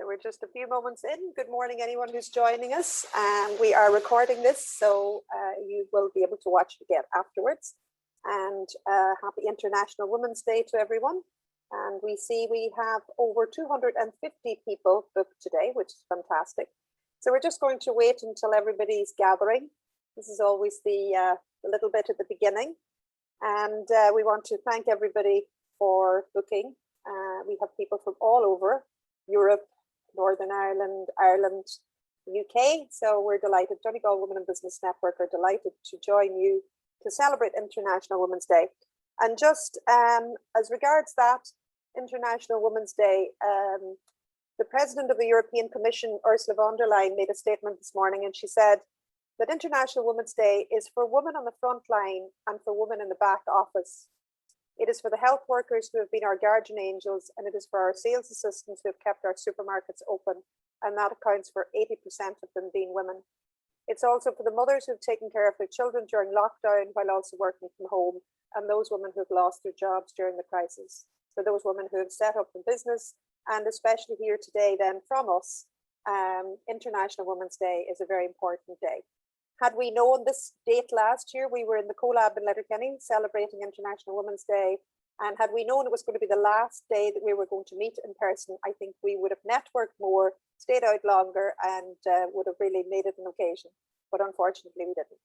we're just a few moments in. Good morning, anyone who's joining us. We are recording this, so you will be able to watch it again afterwards. And happy International Women's Day to everyone. And we see we have over 250 people booked today, which is fantastic. So we're just going to wait until everybody's gathering. This is always the little bit at the beginning. And we want to thank everybody for booking. We have people from all over Europe, Northern Ireland, Ireland, UK. So we're delighted. Donegal Women in Business Network are delighted to join you to celebrate International Women's Day. And just as regards that International Women's Day, the President of the European Commission, Ursula von der Leyen, made a statement this morning, and she said that International Women's Day is for women on the front line and for women in the back office. It is for the health workers who have been our guardian angels, and it is for our sales assistants who have kept our supermarkets open, and that accounts for 80% of them being women. It's also for the mothers who have taken care of their children during lockdown while also working from home, and those women who have lost their jobs during the crisis. For those women who have set up a business, and especially here today then from us, International Women's Day is a very important day. Had we known this date last year, we were in the CoLab in Letterkenny celebrating International Women's Day. And had we known it was going to be the last day that we were going to meet in person, I think we would have networked more, stayed out longer, and would have really made it an occasion. But unfortunately, we didn't.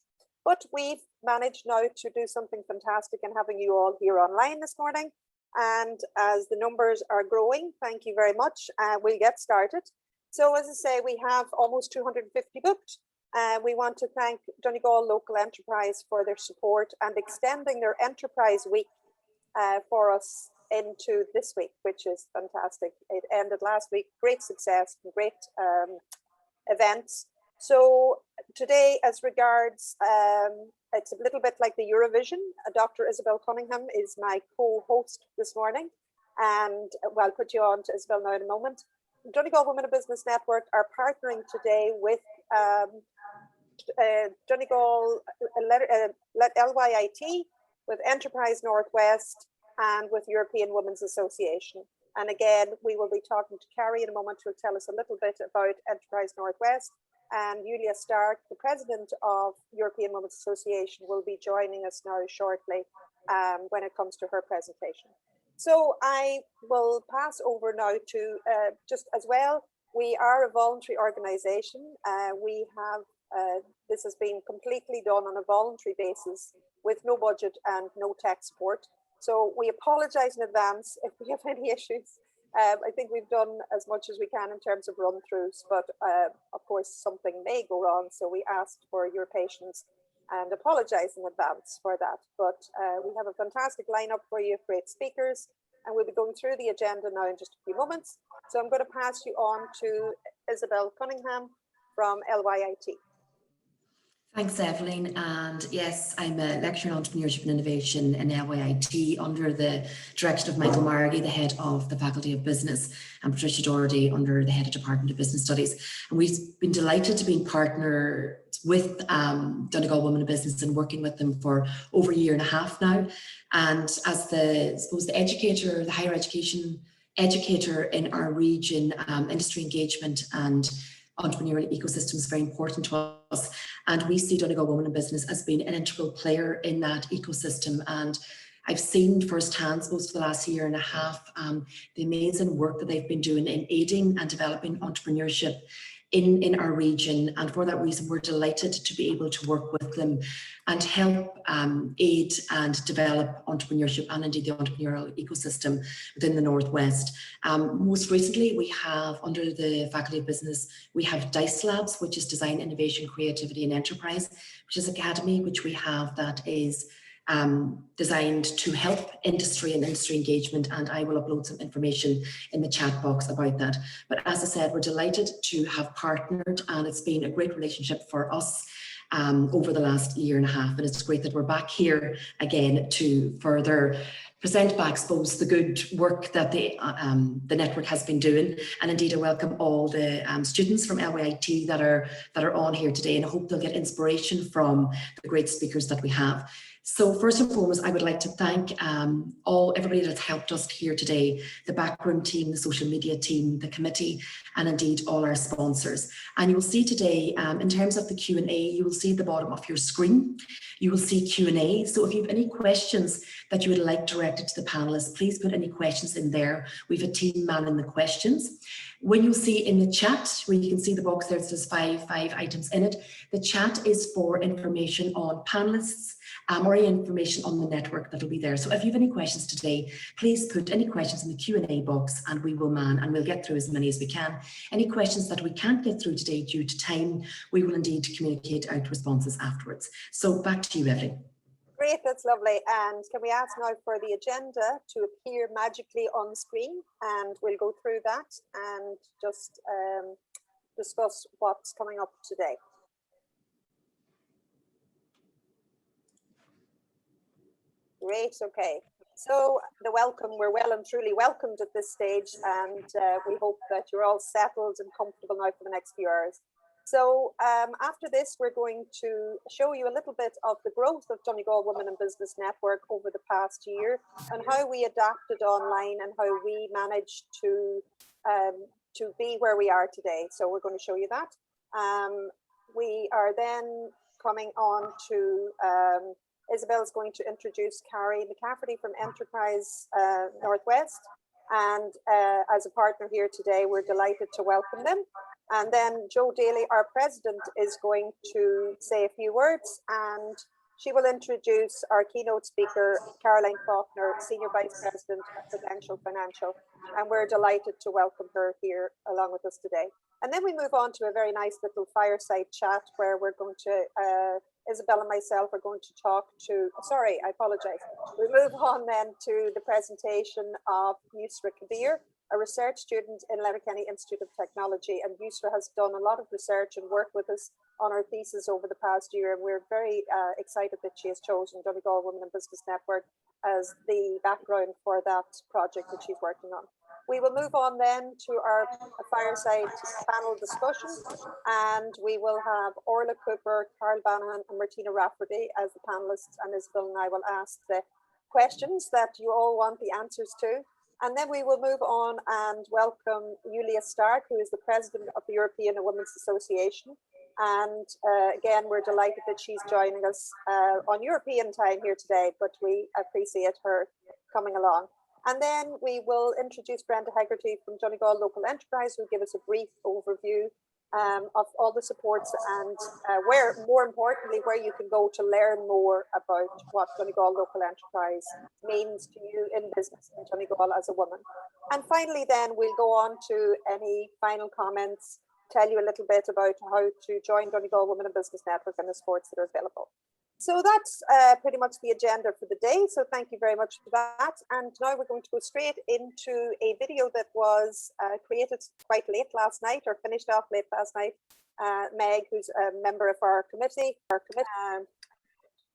But we've managed now to do something fantastic in having you all here online this morning. And as the numbers are growing, thank you very much. We'll get started. So as I say, we have almost 250 booked. We want to thank Donegal Local Enterprise for their support and extending their Enterprise Week for us into this week, which is fantastic. It ended last week, great success, great events. So today, as regards, it's a little bit like the Eurovision. Dr. Isabel Cunningham is my co-host this morning, and well, I'll put you on to Isabel now in a moment. Donegal Women in Business Network are partnering today with Donegal LYIT, with Enterprise Northwest, and with European Women's Association. And again, we will be talking to Carrie in a moment, who will tell us a little bit about Enterprise Northwest. And Julia Stark, the president of European Women's Association, will be joining us now shortly when it comes to her presentation. So I will pass over now to just as well, we are a voluntary organization. We have, this has been completely done on a voluntary basis with no budget and no tech support. So we apologize in advance if we have any issues. I think we've done as much as we can in terms of run-throughs, but of course something may go wrong. So we asked for your patience and apologize in advance for that. But we have a fantastic lineup for you of great speakers, and we'll be going through the agenda now in just a few moments. So I'm going to pass you on to Isabel Cunningham from LYIT. Thanks, Evelyn. And yes, I'm a lecturer in entrepreneurship and innovation in LYIT under the direction of Michael Margie, the head of the Faculty of Business, and Patricia Doherty under the head of Department of Business Studies. And we've been delighted to be partners with Donegal Women in Business and working with them for over a year and a half now. And as the, I suppose, the educator, the higher education educator in our region, industry engagement and entrepreneurial ecosystem is very important to us, and we see Donegal Women in Business as being an integral player in that ecosystem. And I've seen firsthand, suppose for the last year and a half, the amazing work that they've been doing in aiding and developing entrepreneurship in our region. And for that reason, we're delighted to be able to work with them and help aid and develop entrepreneurship and indeed the entrepreneurial ecosystem within the Northwest. Most recently, we have under the Faculty of Business, we have DICE Labs, which is Design, Innovation, Creativity and Enterprise, which is an academy which we have that is designed to help industry and industry engagement, and I will upload some information in the chat box about that. But as I said, we're delighted to have partnered, and it's been a great relationship for us over the last year and a half, and it's great that we're back here again to further present back, suppose, the good work that the network has been doing. And indeed, I welcome all the students from LYIT that are on here today, and I hope they'll get inspiration from the great speakers that we have. So first and foremost, I would like to thank everybody that's helped us here today, the backroom team, the social media team, the committee, and indeed all our sponsors. And you will see today, in terms of the Q&A, you will see at the bottom of your screen, you will see Q&A. So if you have any questions that you would like directed to the panelists, please put any questions in there. We have a team manning the questions. When you see in the chat, where you can see the box there, it says five items in it, the chat is for information on panelists, or any information on the network that will be there. So if you have any questions today, please put any questions in the Q&A box and we will we'll get through as many as we can. Any questions that we can't get through today due to time, we will indeed communicate out responses afterwards. So back to you, Evelyn. Great, that's lovely. And can we ask now for the agenda to appear magically on the screen, and we'll go through that and just discuss what's coming up today. Great, okay. So the welcome, we're well and truly welcomed at this stage, and we hope that you're all settled and comfortable now for the next few hours. So after this, we're going to show you a little bit of the growth of Donegal Women in Business Network over the past year, and how we adapted online and how we managed to be where we are today. So we're going to show you that. We are then coming on to Isabel is going to introduce Carrie McCafferty from Enterprise Northwest, and as a partner here today, we're delighted to welcome them. And then Jo Daly, our president, is going to say a few words, and she will introduce our keynote speaker, Caroline Faulkner, Senior Vice President of Prudential Financial, and we're delighted to welcome her here along with us today. And then we move on to a very nice little fireside chat where we're going to, Isabel and myself are going to talk to, sorry, I apologize. We move on then to the presentation of Yusra Kabir, a research student in Letterkenny Institute of Technology. And Yusra has done a lot of research and work with us on our thesis over the past year. And we're very excited that she has chosen Donegal Women in Business Network as the background for that project that she's working on. We will move on then to our fireside panel discussion, and we will have Orla Cooper, Carl Banahan and Martina Rafferty as the panelists, and Isabel and I will ask the questions that you all want the answers to. And then we will move on and welcome Julia Stark, who is the president of the European Women's Association. And again, we're delighted that she's joining us on European time here today, but we appreciate her coming along. And then we will introduce Brenda Hegarty from Donegal Local Enterprise, who will give us a brief overview of all the supports and where, more importantly, where you can go to learn more about what Donegal Local Enterprise means to you in business in Donegal as a woman. And finally, then we'll go on to any final comments, tell you a little bit about how to join Donegal Women in Business Network and the supports that are available. So that's pretty much the agenda for the day. So thank you very much for that. And now we're going to go straight into a video that was created quite late last night, or finished off late last night. Meg, who's a member of our committee,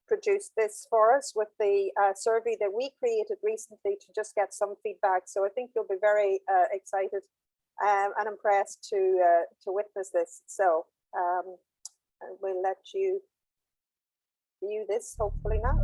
produced this for us with the survey that we created recently to just get some feedback. So I think you'll be very excited and impressed to witness this. So we'll let you view this hopefully now.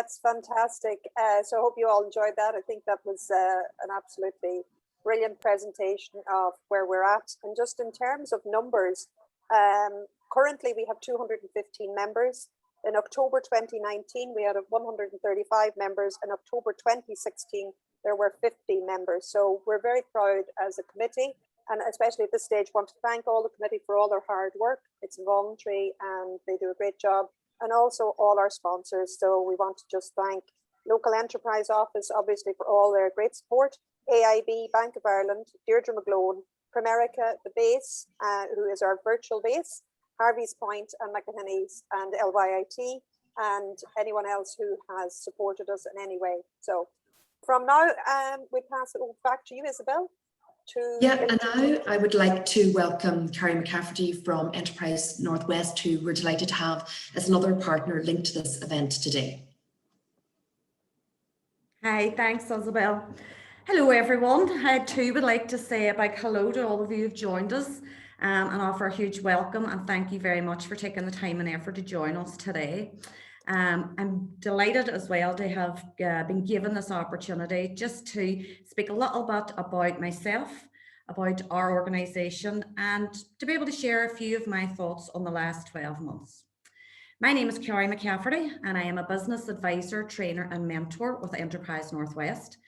That's fantastic. So I hope you all enjoyed that. I think that was an absolutely brilliant presentation of where we're at. And just in terms of numbers, currently we have 215 members. In October 2019, we had 135 members. In October 2016, there were 50 members. So we're very proud as a committee, and especially at this stage, want to thank all the committee for all their hard work. It's voluntary and they do a great job, and also all our sponsors. So we want to just thank Local Enterprise Office, obviously, for all their great support, AIB, Bank of Ireland, Deirdre McGlone, Primerica, the base, who is our virtual base, Harvey's Point and McEnany's, and LYIT, and anyone else who has supported us in any way. So from now, we pass it back to you, Isabel. Yeah, and now I would like to welcome Carrie McCafferty from Enterprise Northwest, who we're delighted to have as another partner linked to this event today. Hi, thanks, Isabel. Hello, everyone. I too would like to say a big hello to all of you who've joined us and offer a huge welcome, and thank you very much for taking the time and effort to join us today. I'm delighted as well to have been given this opportunity just to speak a little bit about myself, about our organisation, and to be able to share a few of my thoughts on the last 12 months. My name is Carrie McCafferty, and I am a business advisor, trainer and mentor with Enterprise Northwest.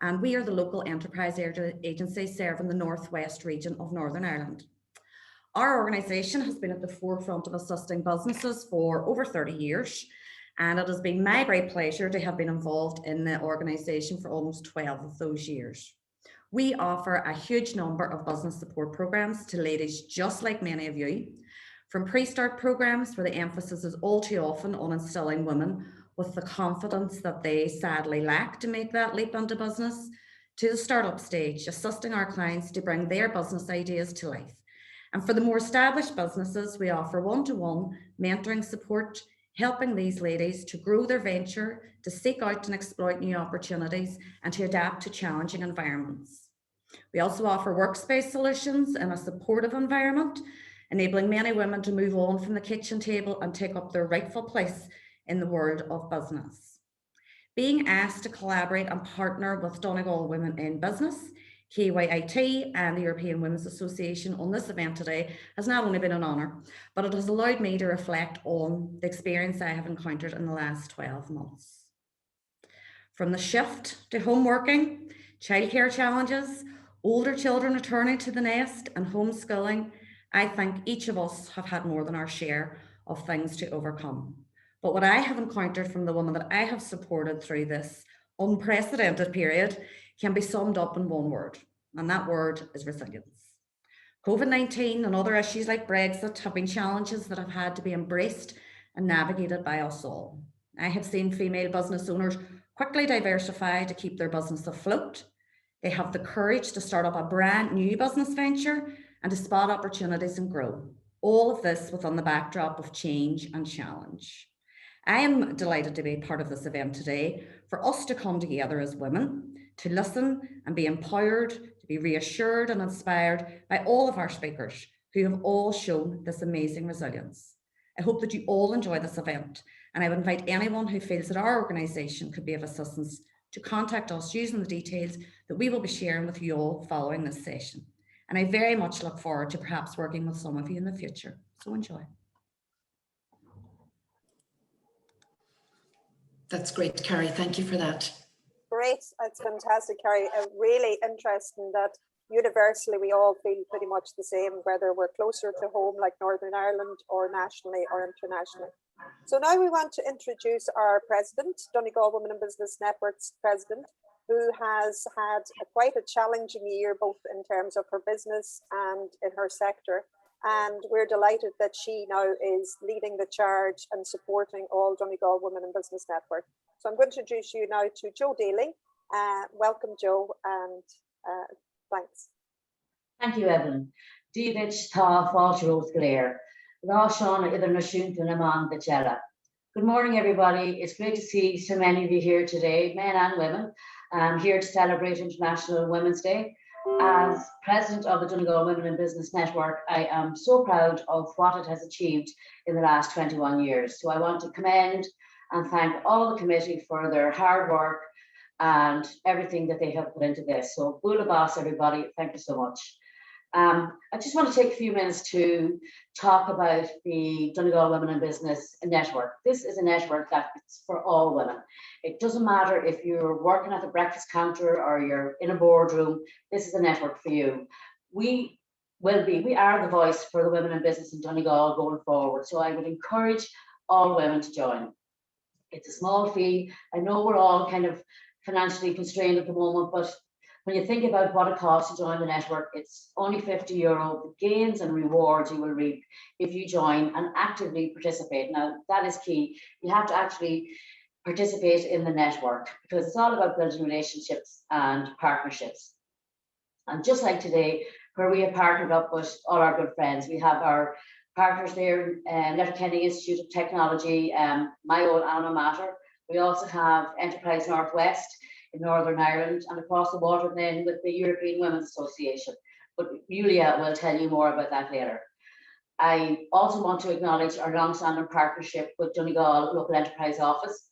And we are the local enterprise agency serving the Northwest region of Northern Ireland. Our organisation has been at the forefront of assisting businesses for over 30 years, and it has been my great pleasure to have been involved in the organisation for almost 12 of those years. We offer a huge number of business support programmes to ladies just like many of you, from pre-start programmes where the emphasis is all too often on instilling women with the confidence that they sadly lack to make that leap into business, to the startup stage, assisting our clients to bring their business ideas to life. And for the more established businesses, we offer one-to-one mentoring support, helping these ladies to grow their venture, to seek out and exploit new opportunities, and to adapt to challenging environments. We also offer workspace solutions in a supportive environment, enabling many women to move on from the kitchen table and take up their rightful place in the world of business. Being asked to collaborate and partner with Donegal Women in Business, KYIT and the European Women's Association on this event today has not only been an honour, but it has allowed me to reflect on the experience I have encountered in the last 12 months. From the shift to home working, childcare challenges, older children returning to the nest and homeschooling, I think each of us have had more than our share of things to overcome. But what I have encountered from the women that I have supported through this unprecedented period can be summed up in one word, and that word is resilience. COVID-19 and other issues like Brexit have been challenges that have had to be embraced and navigated by us all. I have seen female business owners quickly diversify to keep their business afloat. They have the courage to start up a brand new business venture and to spot opportunities and grow. All of this within the backdrop of change and challenge. I am delighted to be part of this event today, for us to come together as women, to listen and be empowered, to be reassured and inspired by all of our speakers who have all shown this amazing resilience. I hope that you all enjoy this event, and I would invite anyone who feels that our organisation could be of assistance to contact us using the details that we will be sharing with you all following this session. And I very much look forward to perhaps working with some of you in the future. So enjoy. That's great, Carrie. Thank you for that. Great. That's fantastic, Carrie. Really interesting that universally we all feel pretty much the same, whether we're closer to home like Northern Ireland or nationally or internationally. So now we want to introduce our president, Donegal Women in Business Network's president, who has had quite a challenging year, both in terms of her business and in her sector. And we're delighted that she now is leading the charge and supporting all Donegal Women in Business Network. So I'm going to introduce you now to Jo Daly. Welcome, Jo, and thanks. Thank you, Evelyn. David Tá Fáilteoireachtas Glare. Lá Seán idir na siúnta na man the cella. Good morning, everybody. It's great to see so many of you here today, men and women, here to celebrate International Women's Day. As president of the Donegal Women in Business Network, I am so proud of what it has achieved in the last 21 years. So I want to commend and thank all the committee for their hard work and everything that they have put into this. So Bula Boss, everybody, thank you so much. I just want to take a few minutes to talk about the Donegal Women in Business Network. This is a network that's for all women. It doesn't matter if you're working at the breakfast counter or you're in a boardroom, this is a network for you. We are the voice for the women in business in Donegal going forward. So I would encourage all women to join. It's a small fee. I know we're all kind of financially constrained at the moment, but when you think about what it costs to join the network, it's only €50. The gains and rewards you will reap if you join and actively participate. Now, that is key. You have to actually participate in the network because it's all about building relationships and partnerships. And just like today, where we have partnered up with all our good friends, we have our partners there, Letterkenny Institute of Technology, my own alma mater. We also have Enterprise Northwest in Northern Ireland and across the water then with the European Women's Association. But Julia will tell you more about that later. I also want to acknowledge our long-standing partnership with Donegal Local Enterprise Office,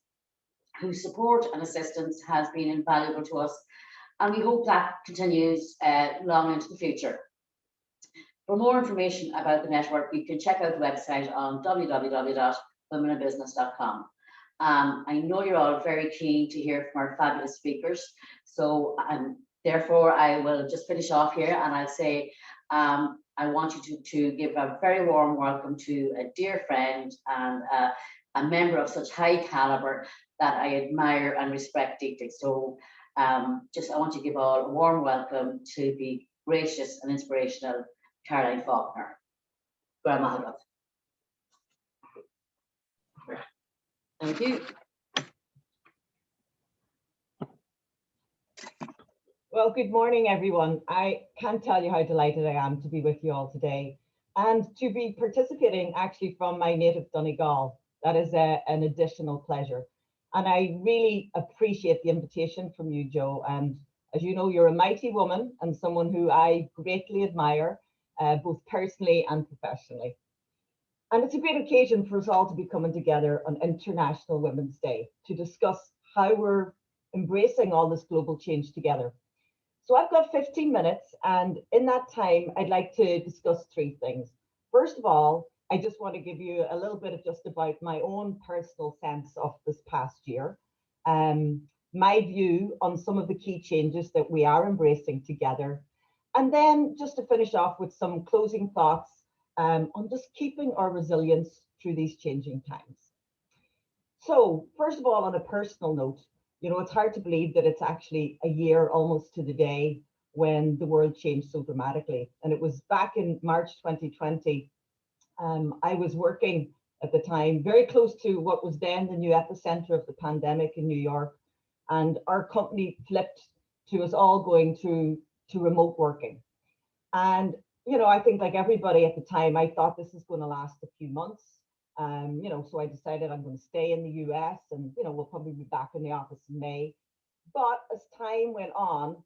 whose support and assistance has been invaluable to us. And we hope that continues long into the future. For more information about the network, you can check out the website on www.womeninbusiness.com. I know you're all very keen to hear from our fabulous speakers. So therefore, I will just finish off here and I'll say, I want you to give a very warm welcome to a dear friend and a member of such high caliber that I admire and respect deeply. So I want to give all a warm welcome to the gracious and inspirational Caroline Faulkner. Grandma. Thank you. Well, good morning, everyone. I can't tell you how delighted I am to be with you all today and to be participating actually from my native Donegal. That is an additional pleasure. And I really appreciate the invitation from you, Jo. And as you know, you're a mighty woman and someone who I greatly admire, both personally and professionally. And it's a great occasion for us all to be coming together on International Women's Day to discuss how we're embracing all this global change together. So I've got 15 minutes, and in that time, I'd like to discuss three things. First of all, I just want to give you a little bit of just about my own personal sense of this past year, my view on some of the key changes that we are embracing together, and then just to finish off with some closing thoughts on just keeping our resilience through these changing times. So first of all, on a personal note, you know, it's hard to believe that it's actually a year almost to the day when the world changed so dramatically. And it was back in March 2020. I was working at the time very close to what was then the new epicenter of the pandemic in New York. And our company flipped to us all going to remote working. And, you know, I think like everybody at the time, I thought this is going to last a few months. You know, so I decided I'm going to stay in the US and, you know, we'll probably be back in the office in May. But as time went on,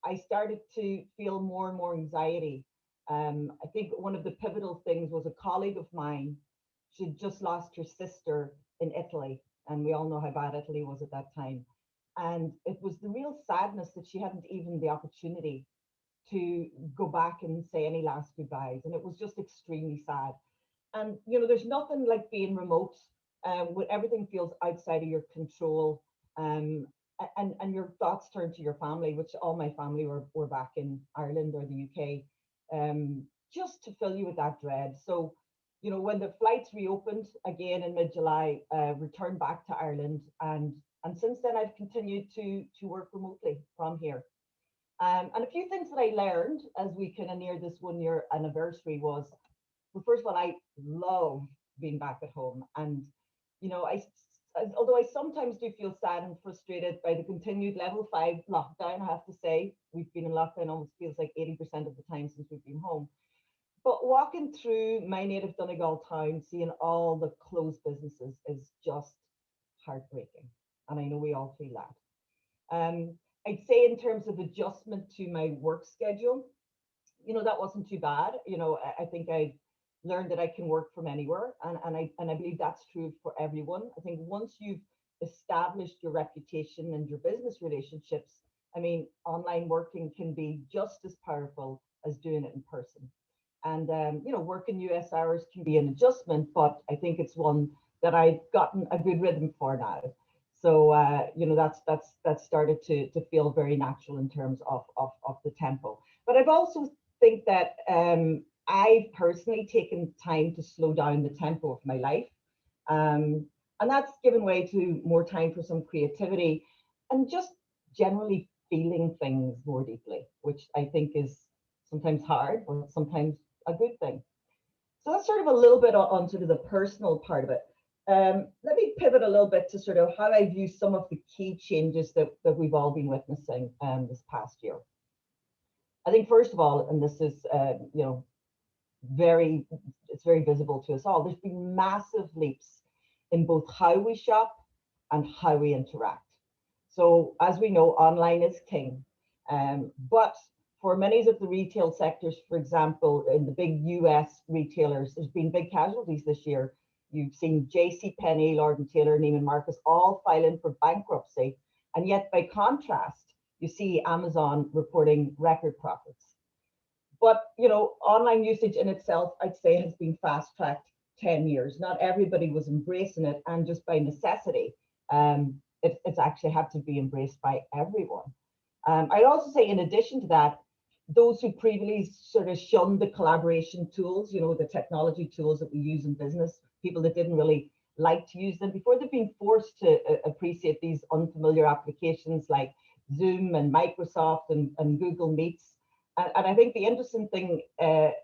I started to feel more and more anxiety. I think one of the pivotal things was a colleague of mine. She'd just lost her sister in Italy, and we all know how bad Italy was at that time. And it was the real sadness that she hadn't even the opportunity to go back and say any last goodbyes. And it was just extremely sad. And, you know, there's nothing like being remote when everything feels outside of your control and your thoughts turn to your family, which all my family were back in Ireland or the UK, just to fill you with that dread. So, you know, when the flights reopened again in mid-July, returned back to Ireland. And since then, I've continued to work remotely from here. And a few things that I learned as we kind of near this 1 year anniversary was, well, first of all, I love being back at home. And, you know, although I sometimes do feel sad and frustrated by the continued level 5 lockdown, I have to say, we've been in lockdown almost feels like 80% of the time since we've been home. But walking through my native Donegal town, seeing all the closed businesses is just heartbreaking. And I know we all feel that. I'd say in terms of adjustment to my work schedule, you know, that wasn't too bad. You know, I think I learned that I can work from anywhere, and I believe that's true for everyone. I think once you've established your reputation and your business relationships, I mean, online working can be just as powerful as doing it in person. And you know, working US hours can be an adjustment, but I think it's one that I've gotten a good rhythm for now. So you know, that's started to feel very natural in terms of the tempo. But I've also think that I've personally taken time to slow down the tempo of my life. And that's given way to more time for some creativity and just generally feeling things more deeply, which I think is sometimes hard, but sometimes a good thing. So that's sort of a little bit on sort of the personal part of it. Let me pivot a little bit to sort of how I view some of the key changes that we've all been witnessing this past year. I think first of all, and this is you know, it's very visible to us all, there's been massive leaps in both how we shop and how we interact. So as we know, online is king. But for many of the retail sectors, for example, in the big US retailers, there's been big casualties this year. You've seen J.C. Penney, Lord and Taylor, Neiman Marcus all file in for bankruptcy. And yet by contrast, you see Amazon reporting record profits. But you know, online usage in itself, I'd say, has been fast-tracked 10 years. Not everybody was embracing it, and just by necessity, it's actually had to be embraced by everyone. I'd also say, in addition to that, those who previously sort of shunned the collaboration tools, you know, the technology tools that we use in business, people that didn't really like to use them before, they've been forced to appreciate these unfamiliar applications like Zoom and Microsoft and Google Meets. And I think the interesting thing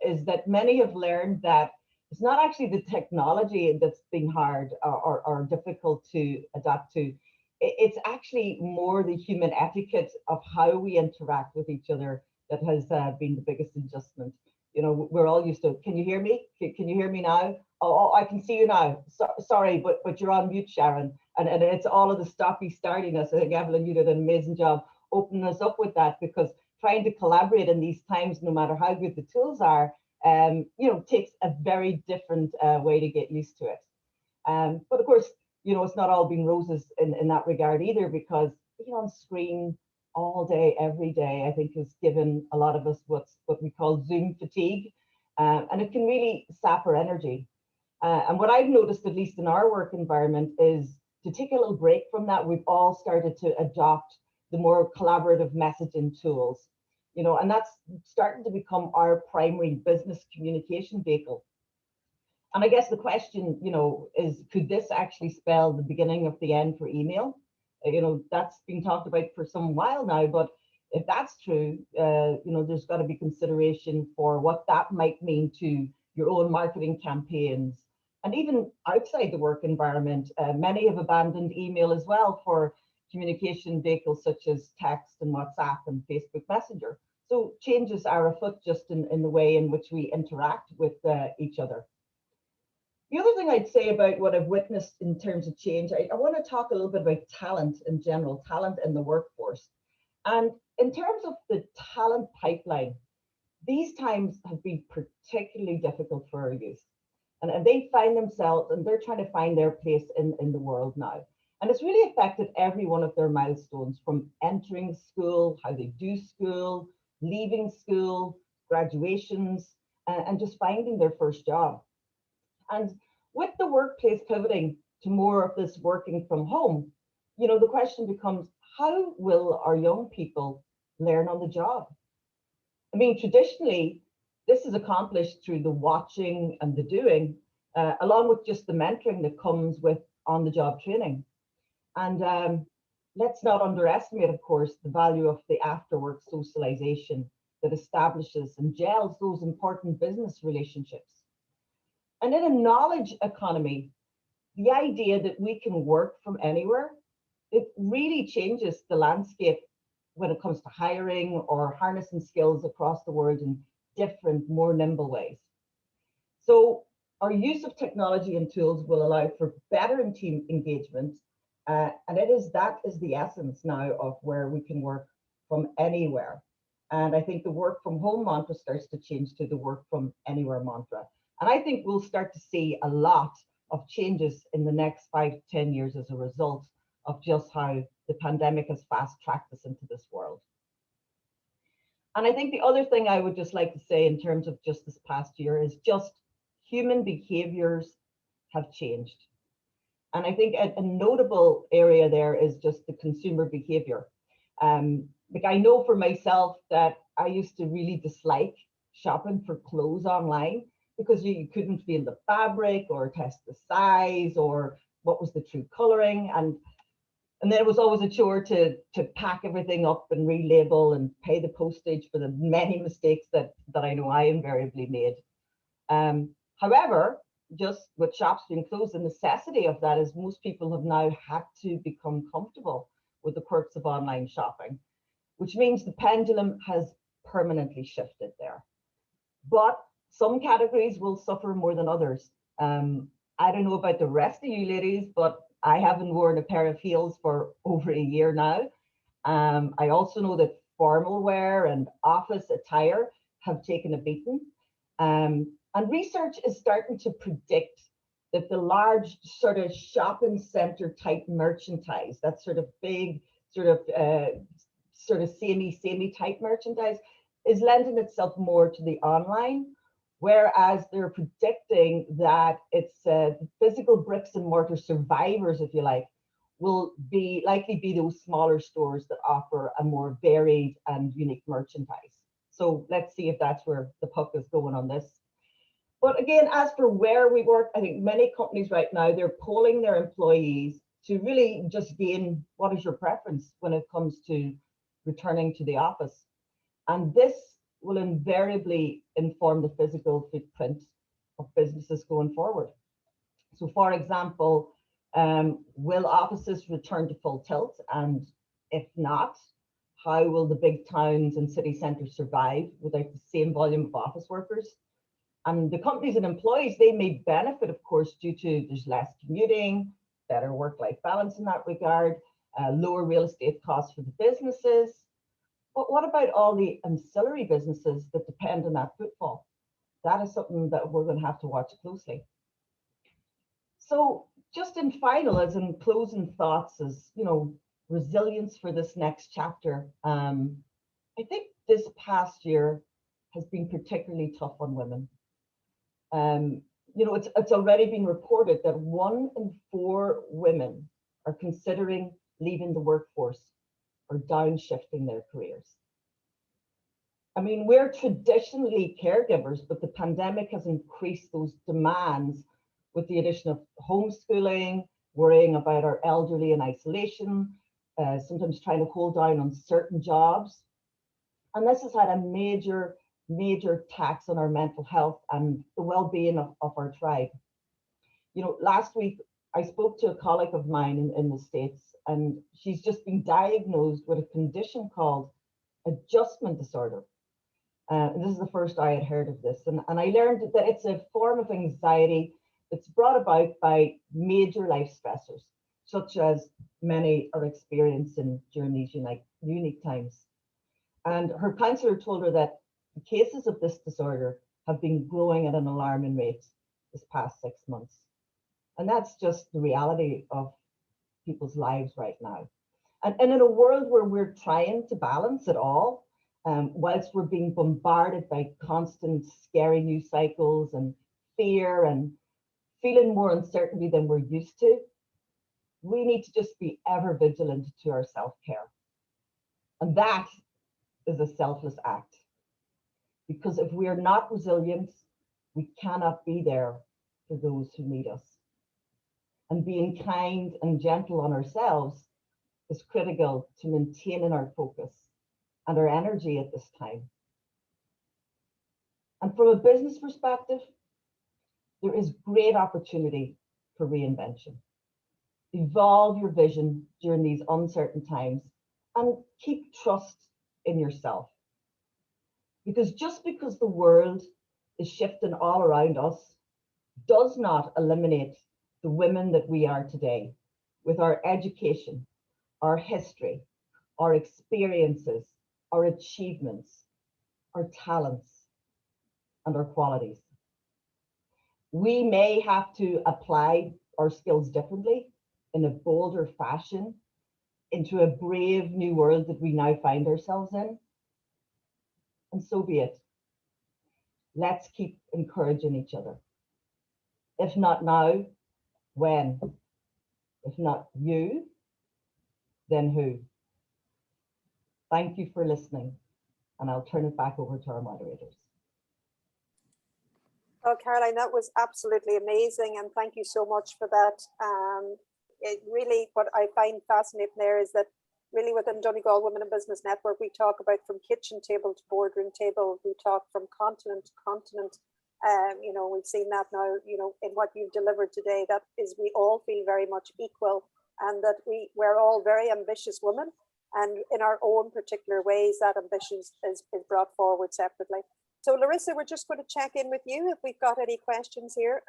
is that many have learned that it's not actually the technology that's been hard or difficult to adapt to. It's actually more the human etiquette of how we interact with each other that has been the biggest adjustment. You know, we're all used to, can you hear me? Can you hear me now? Oh, I can see you now. Sorry, but you're on mute, Sharon. And it's all of the stoppy startiness. I think, Evelyn, you did an amazing job opening us up with that, because trying to collaborate in these times, no matter how good the tools are, you know, takes a very different way to get used to it. But of course, you know, it's not all been roses in that regard either, because being on screen all day, every day, I think has given a lot of us what we call Zoom fatigue, and it can really sap our energy. And what I've noticed, at least in our work environment, is to take a little break from that. We've all started to adopt the more collaborative messaging tools, you know, and that's starting to become our primary business communication vehicle. And I guess the question, you know, is, could this actually spell the beginning of the end for email? You know, that's been talked about for some while now, but if that's true, you know, there's got to be consideration for what that might mean to your own marketing campaigns. And even outside the work environment, many have abandoned email as well for communication vehicles such as text and WhatsApp and Facebook Messenger. So changes are afoot just in the way in which we interact with each other. The other thing I'd say about what I've witnessed in terms of change, I want to talk a little bit about talent in general, talent in the workforce. And in terms of the talent pipeline, these times have been particularly difficult for our youth. And they find themselves, and they're trying to find their place in the world now. And it's really affected every one of their milestones, from entering school, how they do school, leaving school, graduations, and just finding their first job. And with the workplace pivoting to more of this working from home, you know, the question becomes, how will our young people learn on the job? I mean, traditionally, this is accomplished through the watching and the doing, along with just the mentoring that comes with on-the-job training. And let's not underestimate, of course, the value of the after-work socialization that establishes and gels those important business relationships. And in a knowledge economy, the idea that we can work from anywhere, it really changes the landscape when it comes to hiring or harnessing skills across the world in different, more nimble ways. So our use of technology and tools will allow for better team engagement. And that is the essence now of where we can work from anywhere. And I think the work from home mantra starts to change to the work from anywhere mantra. And I think we'll start to see a lot of changes in the next 5 to 10 years as a result of just how the pandemic has fast-tracked us into this world. And I think the other thing I would just like to say in terms of just this past year is just human behaviors have changed. And I think a notable area there is just the consumer behavior. Like I know for myself that I used to really dislike shopping for clothes online because you couldn't feel the fabric or test the size or what was the true coloring. And then it was always a chore to pack everything up and relabel and pay the postage for the many mistakes that I know I invariably made. However, just with shops being closed, the necessity of that is most people have now had to become comfortable with the quirks of online shopping, which means the pendulum has permanently shifted there. But some categories will suffer more than others. I don't know about the rest of you ladies, but I haven't worn a pair of heels for over a year now. I also know that formal wear and office attire have taken a beating. And research is starting to predict that the large sort of shopping center type merchandise, that sort of big, sort of samey type merchandise, is lending itself more to the online, whereas they're predicting that it's physical bricks and mortar survivors, if you like, will likely be those smaller stores that offer a more varied and unique merchandise. So let's see if that's where the puck is going on this. But again, as for where we work, I think many companies right now, they're polling their employees to really just gain what is your preference when it comes to returning to the office. And this will invariably inform the physical footprint of businesses going forward. So for example, will offices return to full tilt? And if not, how will the big towns and city centres survive without the same volume of office workers? And the companies and employees, they may benefit, of course, due to there's less commuting, better work-life balance in that regard, lower real estate costs for the businesses. But what about all the ancillary businesses that depend on that footfall? That is something that we're going to have to watch closely. So just in final, as in closing thoughts, as resilience for this next chapter, I think this past year has been particularly tough on women. It's already been reported that 1 in 4 women are considering leaving the workforce or downshifting their careers. I mean, we're traditionally caregivers, but the pandemic has increased those demands with the addition of homeschooling, worrying about our elderly in isolation, sometimes trying to hold down on certain jobs. And this has had a major tax on our mental health and the well-being of our tribe. Last week I spoke to a colleague of mine in the States, and she's just been diagnosed with a condition called adjustment disorder. And this is the first I had heard of this. And I learned that it's a form of anxiety that's brought about by major life stressors, such as many are experiencing during these unique times. And her counsellor told her that the cases of this disorder have been growing at an alarming rate this past 6 months. And that's just the reality of people's lives right now. And in a world where we're trying to balance it all, whilst we're being bombarded by constant scary news cycles and fear and feeling more uncertainty than we're used to, we need to just be ever vigilant to our self-care. And that is a selfless act. Because if we are not resilient, we cannot be there for those who need us. And being kind and gentle on ourselves is critical to maintaining our focus and our energy at this time. And from a business perspective, there is great opportunity for reinvention. Evolve your vision during these uncertain times and keep trust in yourself. Because just because the world is shifting all around us does not eliminate the women that we are today, with our education, our history, our experiences, our achievements, our talents, and our qualities. We may have to apply our skills differently in a bolder fashion into a brave new world that we now find ourselves in. And so be it. Let's keep encouraging each other. If not now, when? If not you, then who? Thank you for listening, and I'll turn it back over to our moderators. Oh, Caroline, that was absolutely amazing, and thank you so much for that. It really, what I find fascinating there is that really within Donegal Women in Business Network, we talk about from kitchen table to boardroom table. We talk from continent to continent. You know, we've seen that now, you know, in what you've delivered today, that is, we all feel very much equal, and that we're all very ambitious women. And in our own particular ways, that ambition is brought forward separately. So Larissa, we're just going to check in with you if we've got any questions here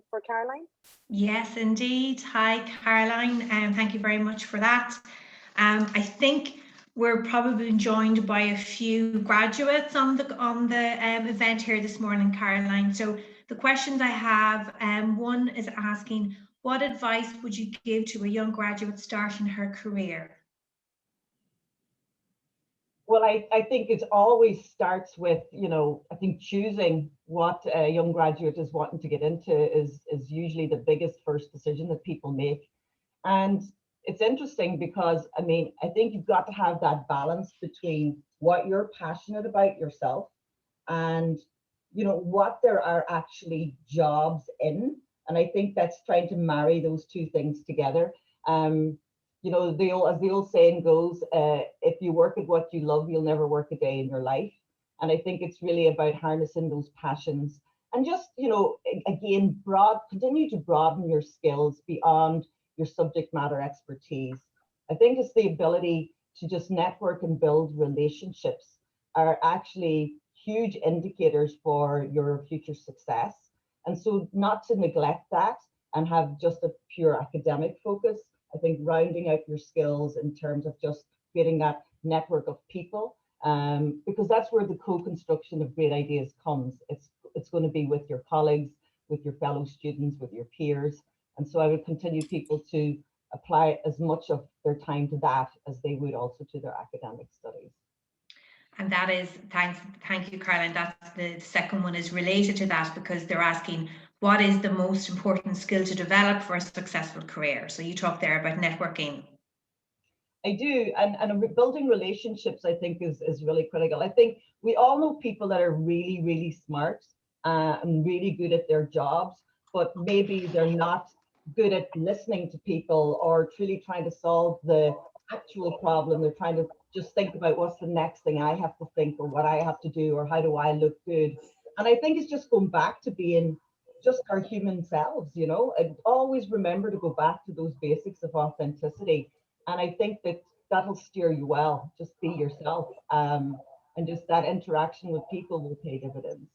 for Caroline. Yes, indeed. Hi, Caroline, and thank you very much for that. I think we're probably joined by a few graduates on the event here this morning, Caroline. So the questions I have, one is asking, what advice would you give to a young graduate starting her career? Well, I think it always starts with, you know, I think choosing what a young graduate is wanting to get into is usually the biggest first decision that people make. And it's interesting because, I mean, I think you've got to have that balance between what you're passionate about yourself and, you know, what there are actually jobs in. And I think that's trying to marry those two things together. You know, as the old saying goes, if you work at what you love, you'll never work a day in your life. And I think it's really about harnessing those passions and just, you know, again, continue to broaden your skills beyond your subject matter expertise. I think it's the ability to just network and build relationships are actually huge indicators for your future success. And so not to neglect that and have just a pure academic focus. I think rounding out your skills in terms of just creating that network of people, because that's where the co-construction of great ideas comes. It's going to be with your colleagues, with your fellow students, with your peers. And so I would continue people to apply as much of their time to that as they would also to their academic studies. And that is, thank you, Caroline. That's the second one is related to that, because they're asking, what is the most important skill to develop for a successful career? So you talked there about networking. I do, and building relationships, I think, is really critical. I think we all know people that are really, really smart and really good at their jobs, but maybe they're not good at listening to people or truly trying to solve the actual problem. They're trying to just think about what's the next thing I have to think or what I have to do or how do I look good. And I think it's just going back to being just our human selves, you know, and always remember to go back to those basics of authenticity. And I think that that'll steer you well. Just be yourself, and just that interaction with people will pay dividends.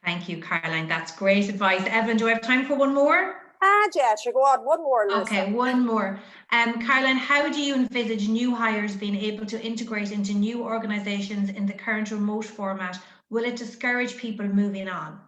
Thank you, Caroline. That's great advice. Evelyn, do I have time for one more? Jess, go on, one more, Larissa. Okay, one more. Caroline, how do you envisage new hires being able to integrate into new organisations in the current remote format? Will it discourage people moving on?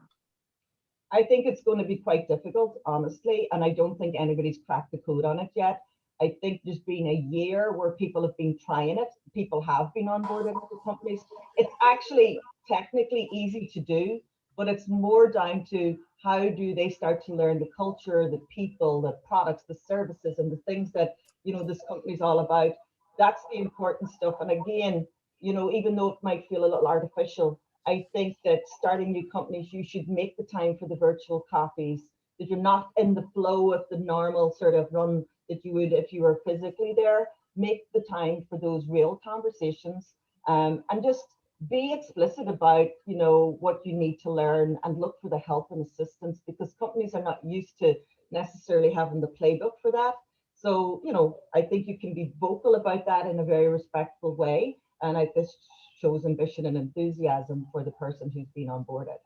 I think it's going to be quite difficult, honestly, and I don't think anybody's cracked the code on it yet. I think there's been a year where people have been trying it. People have been onboarded into companies. It's actually technically easy to do, but it's more down to how do they start to learn the culture, the people, the products, the services, and the things that, you know, this company's all about. That's the important stuff. And again, you know, even though it might feel a little artificial, I think that starting new companies, you should make the time for the virtual coffees, that you're not in the flow of the normal sort of run that you would if you were physically there. Make the time for those real conversations, and just be explicit about, you know, what you need to learn and look for the help and assistance, because companies are not used to necessarily having the playbook for that. So, you know, I think you can be vocal about that in a very respectful way. And this shows ambition and enthusiasm for the person who's been onboarded.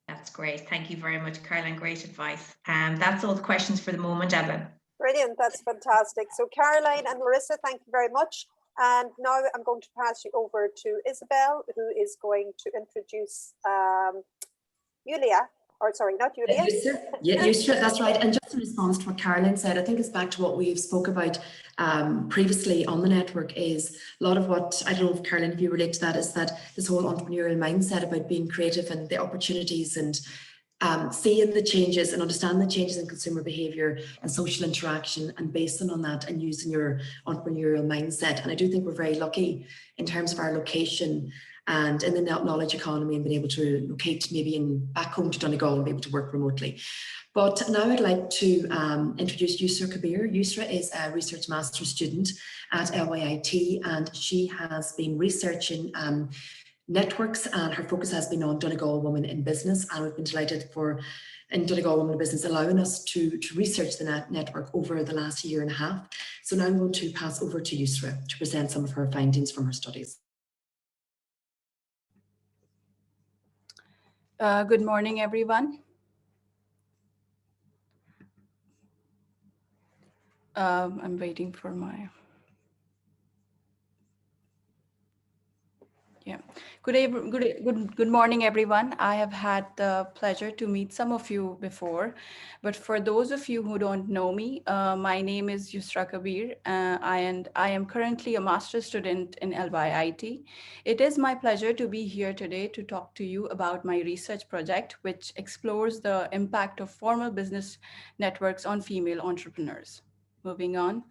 That's great. Thank you very much, Caroline. Great advice. That's all the questions for the moment, Evelyn. Brilliant. That's fantastic. So Caroline and Larissa, thank you very much. And now I'm going to pass you over to Isabel, who is going to introduce Yulia, or sorry, not Julia. Yeah, Yusra, that's right. And just in response to what Caroline said, I think it's back to what we've spoke about previously on the network, is a lot of what, I don't know if Caroline, if you relate to that, is that this whole entrepreneurial mindset about being creative and the opportunities and seeing the changes and understanding the changes in consumer behaviour and social interaction and basing on that and using your entrepreneurial mindset. And I do think we're very lucky in terms of our location and in the knowledge economy and being able to locate maybe back home to Donegal and be able to work remotely. But now I'd like to introduce Yusra Kabir. Yusra is a research master's student at LYIT, and she has been researching networks, and her focus has been on Donegal Women in Business, and we've been delighted in Donegal Women in Business allowing us to research the network over the last year and a half. So now I'm going to pass over to Yusra to present some of her findings from her studies. Good morning, everyone. I'm waiting for my... Yeah. Good morning, everyone. I have had the pleasure to meet some of you before, but for those of you who don't know me, my name is Yusra Kabir, and I am currently a master's student in LYIT. It is my pleasure to be here today to talk to you about my research project, which explores the impact of formal business networks on female entrepreneurs. Moving on.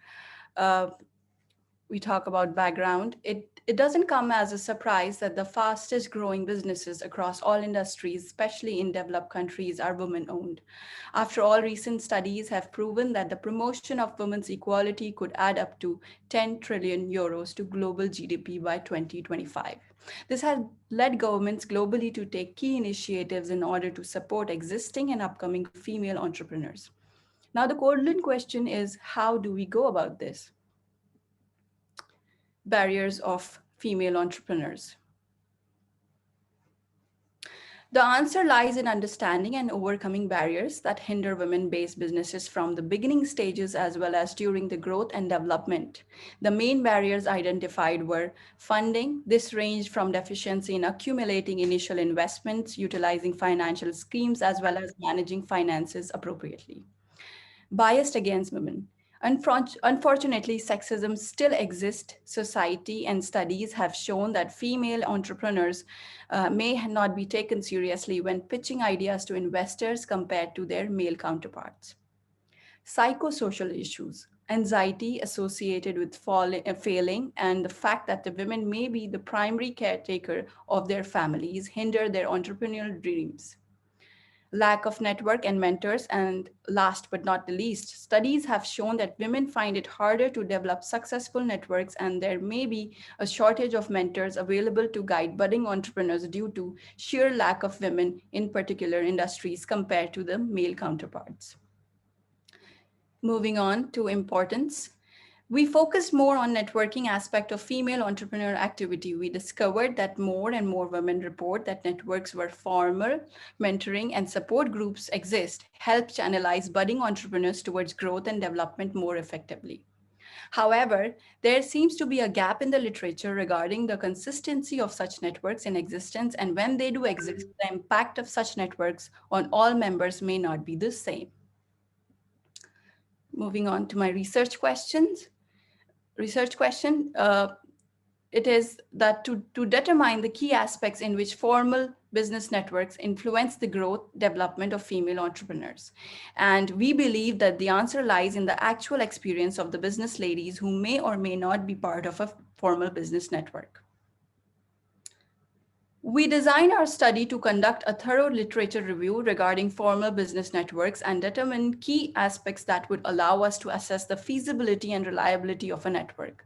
We talk about background. It doesn't come as a surprise that the fastest growing businesses across all industries, especially in developed countries, are women-owned. After all, recent studies have proven that the promotion of women's equality could add up to 10 trillion euros to global GDP by 2025. This has led governments globally to take key initiatives in order to support existing and upcoming female entrepreneurs. Now, the golden question is, how do we go about this? Barriers of female entrepreneurs. The answer lies in understanding and overcoming barriers that hinder women-based businesses from the beginning stages as well as during the growth and development. The main barriers identified were funding. This ranged from deficiency in accumulating initial investments, utilizing financial schemes, as well as managing finances appropriately. Biased against women. Unfortunately, sexism still exists. Society and studies have shown that female entrepreneurs may not be taken seriously when pitching ideas to investors compared to their male counterparts. Psychosocial issues, anxiety associated with failing, and the fact that the women may be the primary caretaker of their families hinder their entrepreneurial dreams. Lack of network and mentors, and last but not the least, studies have shown that women find it harder to develop successful networks, and there may be a shortage of mentors available to guide budding entrepreneurs due to sheer lack of women in particular industries compared to the male counterparts. Moving on to importance. We focused more on networking aspect of female entrepreneur activity. We discovered that more and more women report that networks where formal mentoring and support groups exist help channelize budding entrepreneurs towards growth and development more effectively. However, there seems to be a gap in the literature regarding the consistency of such networks in existence, and when they do exist, the impact of such networks on all members may not be the same. Moving on to my research questions. It is that to determine the key aspects in which formal business networks influence the growth development of female entrepreneurs. And we believe that the answer lies in the actual experience of the business ladies who may or may not be part of a formal business network. We designed our study to conduct a thorough literature review regarding formal business networks and determine key aspects that would allow us to assess the feasibility and reliability of a network.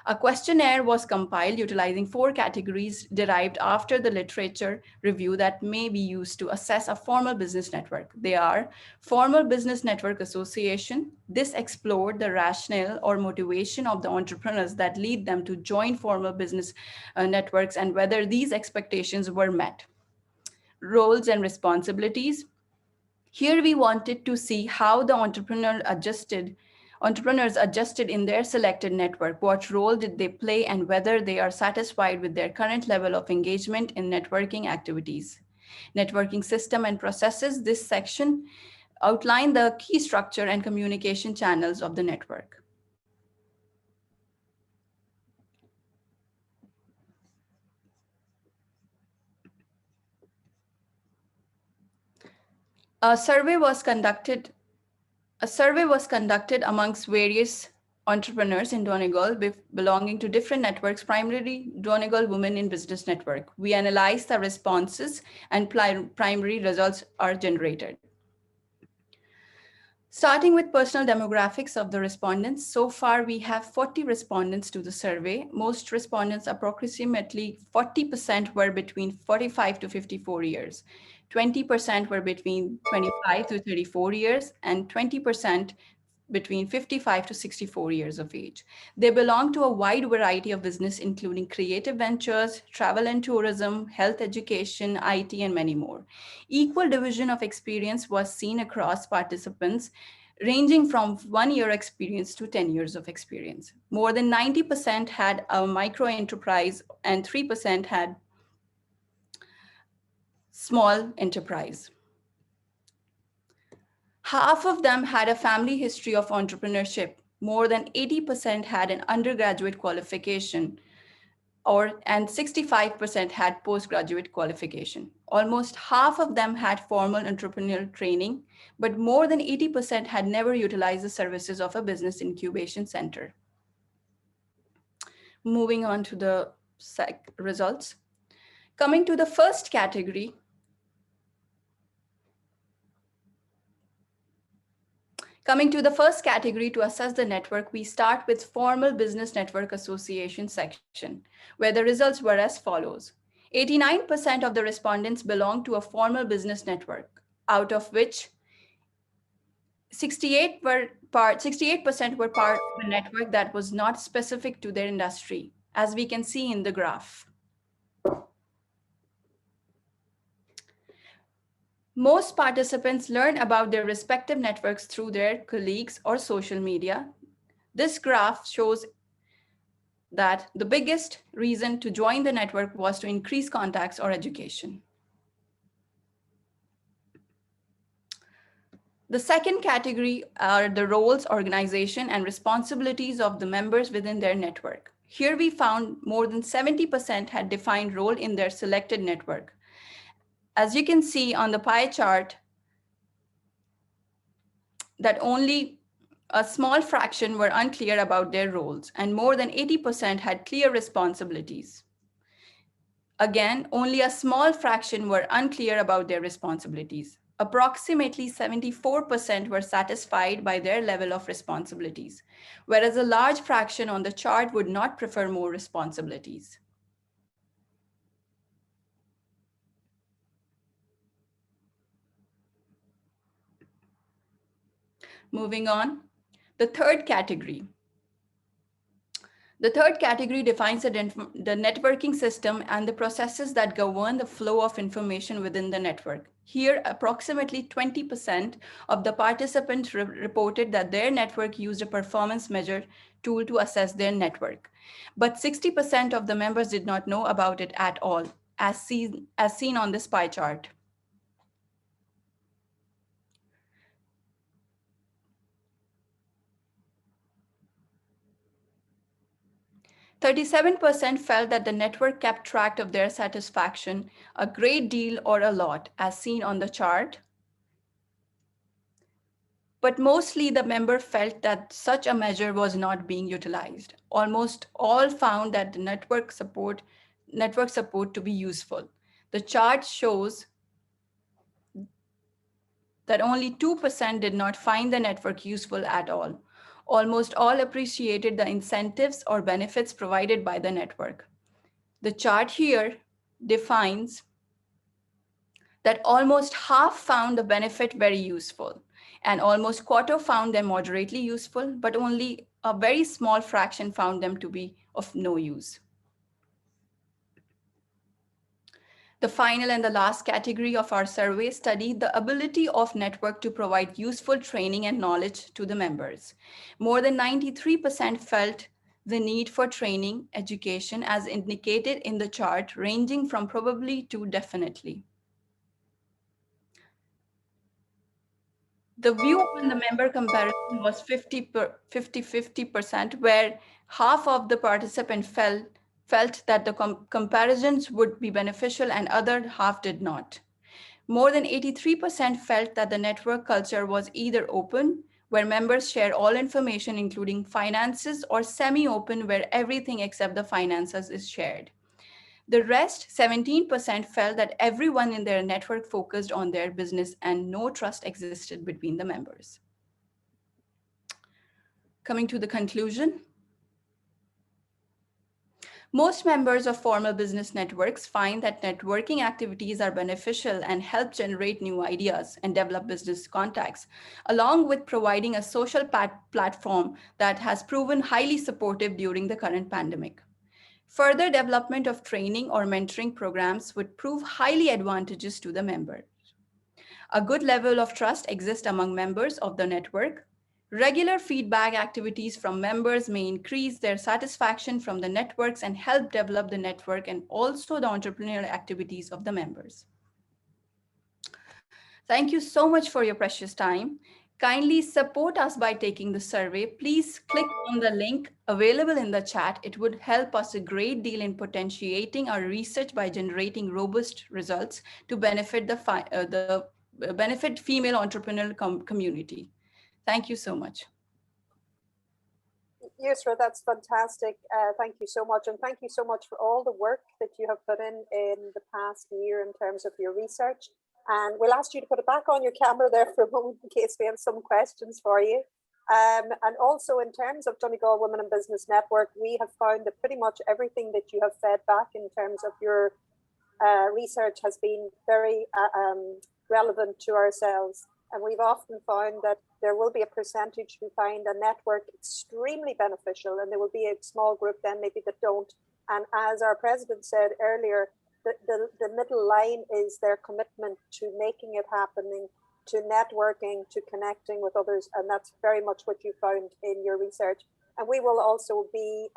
A questionnaire was compiled utilizing 4 categories derived after the literature review that may be used to assess a formal business network. They are Formal Business Network Association. This explored the rationale or motivation of the entrepreneurs that lead them to join formal business networks and whether these expectations were met. Roles and responsibilities. Here we wanted to see how the entrepreneurs adjusted in their selected network, what role did they play, and whether they are satisfied with their current level of engagement in networking activities. Networking system and processes. This section outline the key structure and communication channels of the network. A survey was conducted amongst various entrepreneurs in Donegal belonging to different networks, primarily Donegal Women in Business Network. We analyzed the responses and primary results are generated. Starting with personal demographics of the respondents, so far we have 40 respondents to the survey. Most respondents, approximately 40%, were between 45 to 54 years. 20% were between 25 to 34 years, and 20% between 55 to 64 years of age. They belong to a wide variety of business, including creative ventures, travel and tourism, health education, IT, and many more. Equal division of experience was seen across participants, ranging from 1 year experience to 10 years of experience. More than 90% had a micro enterprise and 3% had small enterprise. Half of them had a family history of entrepreneurship. More than 80% had an undergraduate qualification, and 65% had postgraduate qualification. Almost half of them had formal entrepreneurial training, but more than 80% had never utilized the services of a business incubation center. Moving on to the results. Coming to the first category, to assess the network, we start with Formal Business Network Association section, where the results were as follows. 89% of the respondents belonged to a formal business network, out of which 68% were part of a network that was not specific to their industry, as we can see in the graph. Most participants learn about their respective networks through their colleagues or social media. This graph shows that the biggest reason to join the network was to increase contacts or education. The second category are the roles, organization, and responsibilities of the members within their network. Here we found more than 70% had defined role in their selected network. As you can see on the pie chart, that only a small fraction were unclear about their roles, and more than 80% had clear responsibilities. Again, only a small fraction were unclear about their responsibilities. Approximately 74% were satisfied by their level of responsibilities, whereas a large fraction on the chart would not prefer more responsibilities. Moving on, the third category. The third category defines the networking system and the processes that govern the flow of information within the network. Here, approximately 20% of the participants reported that their network used a performance measure tool to assess their network. But 60% of the members did not know about it at all, as seen on this pie chart. 37% felt that the network kept track of their satisfaction a great deal or a lot, as seen on the chart. But mostly the member felt that such a measure was not being utilized. Almost all found that the network support to be useful. The chart shows that only 2% did not find the network useful at all. Almost all appreciated the incentives or benefits provided by the network. The chart here defines that almost half found the benefit very useful, and almost quarter found them moderately useful, but only a very small fraction found them to be of no use. The final and the last category of our survey studied the ability of network to provide useful training and knowledge to the members. More than 93% felt the need for training, education, as indicated in the chart, ranging from probably to definitely. The view on the member comparison was 50-50%, where half of the participants felt that the comparisons would be beneficial and other half did not. More than 83% felt that the network culture was either open, where members share all information including finances, or semi-open, where everything except the finances is shared. The rest, 17%, felt that everyone in their network focused on their business and no trust existed between the members. Coming to the conclusion. Most members of formal business networks find that networking activities are beneficial and help generate new ideas and develop business contacts, along with providing a social platform that has proven highly supportive during the current pandemic. Further development of training or mentoring programs would prove highly advantageous to the members. A good level of trust exists among members of the network. Regular feedback activities from members may increase their satisfaction from the networks and help develop the network and also the entrepreneurial activities of the members. Thank you so much for your precious time. Kindly support us by taking the survey. Please click on the link available in the chat. It would help us a great deal in potentiating our research by generating robust results to benefit benefit female entrepreneurial community. Thank you so much. Yusra, that's fantastic. Thank you so much. And thank you so much for all the work that you have put in the past year in terms of your research. And we'll ask you to put it back on your camera there for a moment in case we have some questions for you. And also in terms of Donegal Women in Business Network, we have found that pretty much everything that you have fed back in terms of your research has been very relevant to ourselves. And we've often found that there will be a percentage who find a network extremely beneficial, and there will be a small group then maybe that don't. And as our president said earlier, the middle line is their commitment to making it happening, to networking, to connecting with others. And that's very much what you found in your research. And we will also be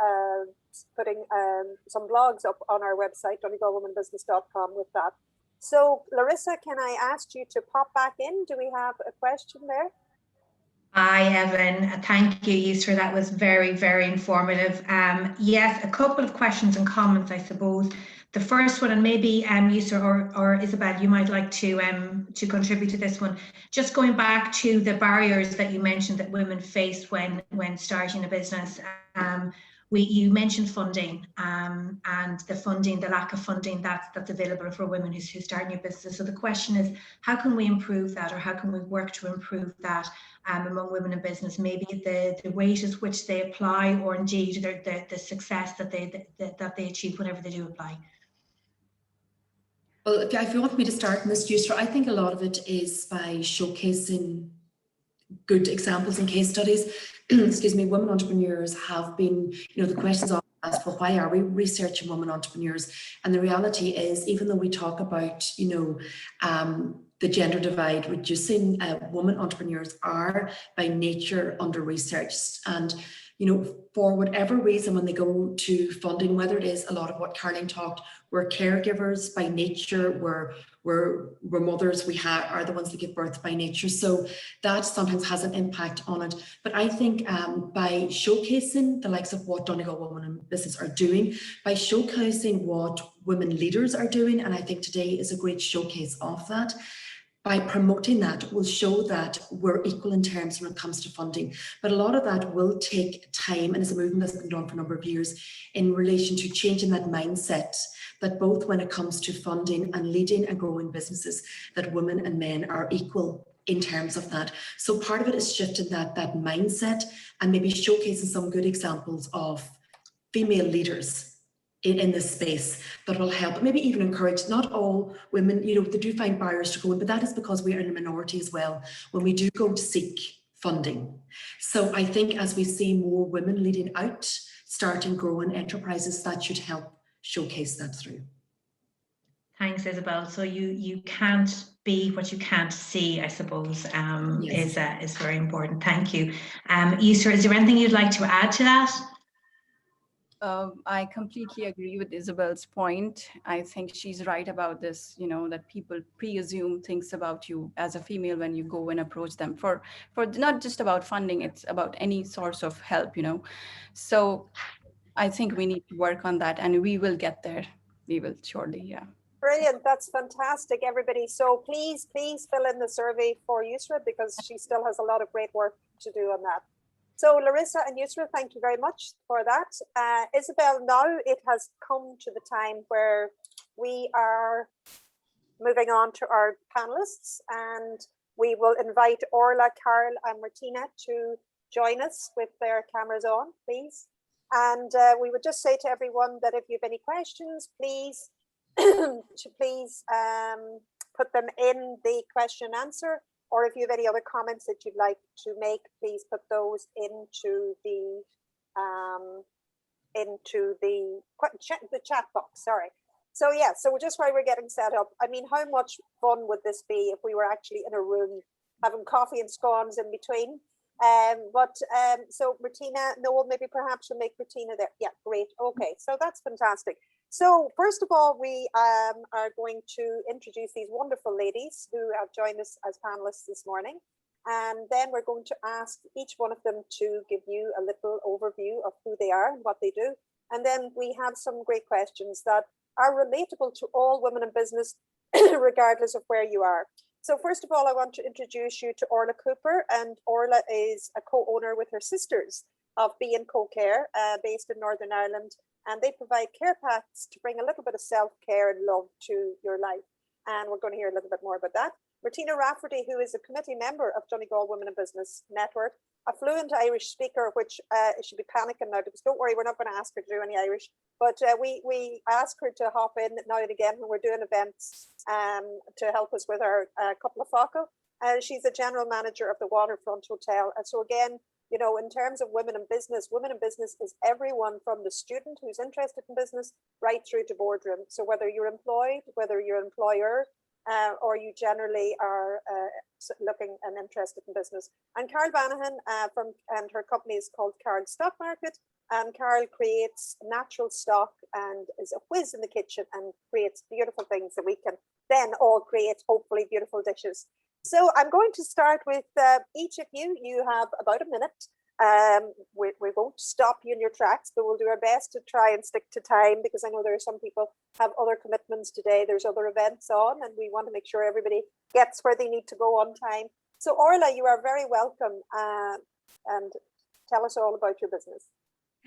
putting some blogs up on our website, donegalwomanbusiness.com, with that. So Larissa, can I ask you to pop back in? Do we have a question there? Hi, Evelyn. Thank you, Yusra. That was very, very informative. Yes, a couple of questions and comments, I suppose. The first one, and maybe Yusra or Isabel, you might like to contribute to this one. Just going back to the barriers that you mentioned that women face when starting a business. You mentioned funding and the lack of funding that's available for women who start new businesses. So the question is, how can we improve that, or how can we work to improve that among women in business? Maybe the rate at which they apply, or indeed the success that they achieve whenever they do apply. Well, if you want me to start in this, Yusra, I think a lot of it is by showcasing good examples and case studies. Excuse me, women entrepreneurs have been, the questions often asked, well, why are we researching women entrepreneurs? And the reality is, even though we talk about, the gender divide reducing, women entrepreneurs are by nature under-researched. And for whatever reason, when they go to funding, whether it is a lot of what Caroline talked, we're caregivers by nature, we're mothers, we are the ones that give birth by nature. So that sometimes has an impact on it. But I think by showcasing the likes of what Donegal Women in Business are doing, by showcasing what women leaders are doing, and I think today is a great showcase of that, by promoting that, we'll show that we're equal in terms when it comes to funding. But a lot of that will take time, and it's a movement that's been done for a number of years in relation to changing that mindset, that both when it comes to funding and leading and growing businesses, that women and men are equal in terms of that. So part of it is shifting that mindset and maybe showcasing some good examples of female leaders in this space that will help, maybe even encourage. Not all women, they do find barriers to go in, but that is because we are in a minority as well when we do go to seek funding. So I think as we see more women leading out, starting growing enterprises, that should help showcase that through. Thanks, Isabel. So you can't be what you can't see, I suppose, yes. is very important. Thank you. Yusra, is there anything you'd like to add to that? I completely agree with Isabel's point. I think she's right about this, that people pre-assume things about you as a female when you go and approach them for not just about funding, it's about any source of help. So I think we need to work on that, and we will get there. We will surely, yeah. Brilliant. That's fantastic, everybody. So please fill in the survey for Yusra, because she still has a lot of great work to do on that. So Larissa and Yusra, thank you very much for that. Isabel, now it has come to the time where we are moving on to our panelists, and we will invite Orla, Carl and Martina to join us with their cameras on, please. And we would just say to everyone that if you have any questions, please put them in the question and answer, or if you have any other comments that you'd like to make, please put those into the chat box. Sorry. So yeah, so just while we're getting set up, I mean, how much fun would this be if we were actually in a room having coffee and scones in between? So Martina, Noel, maybe perhaps you'll make Martina there. Yeah, great. Okay, so that's fantastic. So first of all, we are going to introduce these wonderful ladies who have joined us as panelists this morning. And then we're going to ask each one of them to give you a little overview of who they are and what they do. And then we have some great questions that are relatable to all women in business, regardless of where you are. So first of all, I want to introduce you to Orla Cooper, and Orla is a co-owner with her sisters of B&Co Care, based in Northern Ireland, and they provide care paths to bring a little bit of self-care and love to your life. And we're going to hear a little bit more about that. Martina Rafferty, who is a committee member of Donegal Women in Business Network, a fluent Irish speaker, which should be panicking now, because don't worry, we're not going to ask her to do any Irish, but we ask her to hop in now and again when we're doing events to help us with our couple of focal. She's a general manager of the Waterfront Hotel. And so again, you know, in terms of women in business is everyone from the student who's interested in business right through to boardroom. So whether you're employed, whether you're an employer, or you generally are looking and interested in business. And Carl Banahan and her company is called Carl Stock Market. And Carl creates natural stock and is a whiz in the kitchen and creates beautiful things that we can then all create, hopefully, beautiful dishes. So I'm going to start with each of you. You have about a minute. We won't stop you in your tracks, but we'll do our best to try and stick to time, because I know there are some people have other commitments today. There's other events on, and we want to make sure everybody gets where they need to go on time. So Orla, you are very welcome, and tell us all about your business.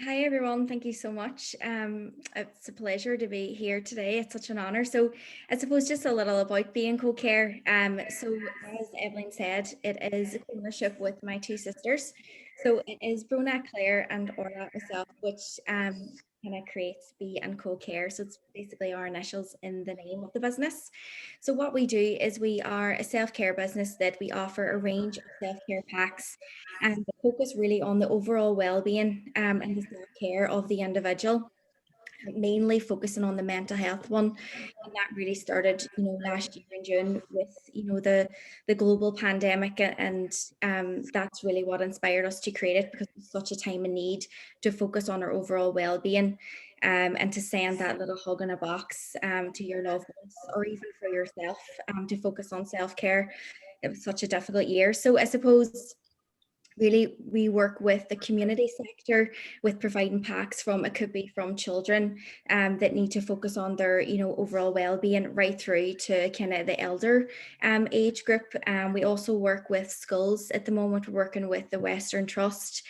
Hi everyone, thank you so much. It's a pleasure to be here today. It's such an honor. So I suppose just a little about B&Co Care. So as Evelyn said, it is a partnership with my two sisters. So it is Brona, Claire and Orla myself, which kind of creates B&Co Care. So it's basically our initials in the name of the business. So what we do is we are a self-care business that we offer a range of self-care packs, and the focus really on the overall well-being and the self-care of the individual, mainly focusing on the mental health one. And that really started, you know, last year in June with, you know, the global pandemic, and that's really what inspired us to create it, because it's such a time of need to focus on our overall well-being, and to send that little hug in a box to your loved ones, or even for yourself, to focus on self-care. It was such a difficult year. So I suppose really, we work with the community sector with providing packs from, it could be from children that need to focus on their, you know, overall well-being, right through to kind of the elder age group. We also work with schools. At the moment, we're working with the Western Trust.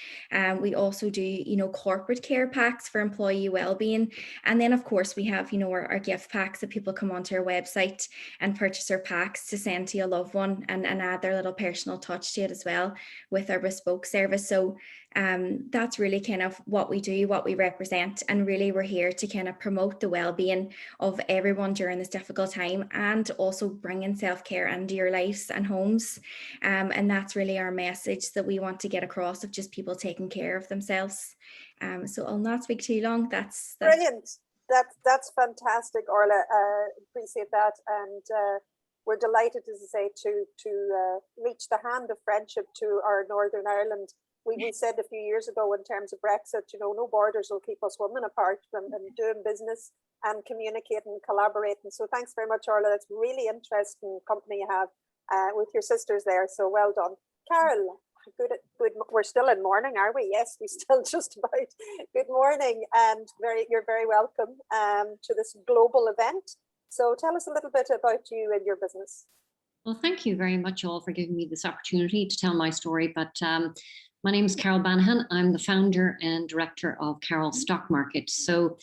We also do, you know, corporate care packs for employee well-being. And then of course we have, you know, our gift packs that people come onto our website and purchase our packs to send to a loved one, and add their little personal touch to it as well with our bespoke service. So that's really kind of what we do, what we represent, and really we're here to kind of promote the well-being of everyone during this difficult time, and also bringing self-care into your lives and homes, and that's really our message that we want to get across, of just people taking care of themselves. So I'll not speak too long. That's brilliant. That's fantastic, Orla. Appreciate that, and we're delighted, as I say, to reach the hand of friendship to our Northern Ireland we said a few years ago in terms of Brexit, you know, no borders will keep us women apart and doing business and communicating and collaborating. So thanks very much, Orla. That's really interesting company you have with your sisters there. So well done. Carol, good. We're still in morning, are we? Yes, we still just about. Good morning, and you're very welcome to this global event. So tell us a little bit about you and your business. Well, thank you very much all for giving me this opportunity to tell my story. But my name is Carol Banahan. I'm the founder and director of Carol Stock Market. So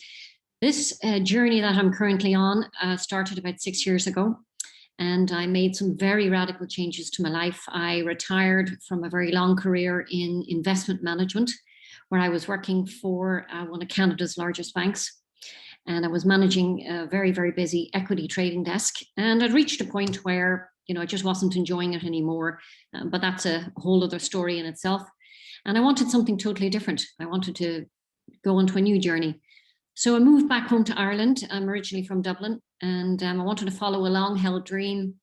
this journey that I'm currently on started about 6 years ago. And I made some very radical changes to my life. I retired from a very long career in investment management, where I was working for one of Canada's largest banks. And I was managing a very, very busy equity trading desk. And I'd reached a point where, you know, I just wasn't enjoying it anymore. But that's a whole other story in itself. And I wanted something totally different. I wanted to go into a new journey. So I moved back home to Ireland. I'm originally from Dublin, and I wanted to follow a long-held dream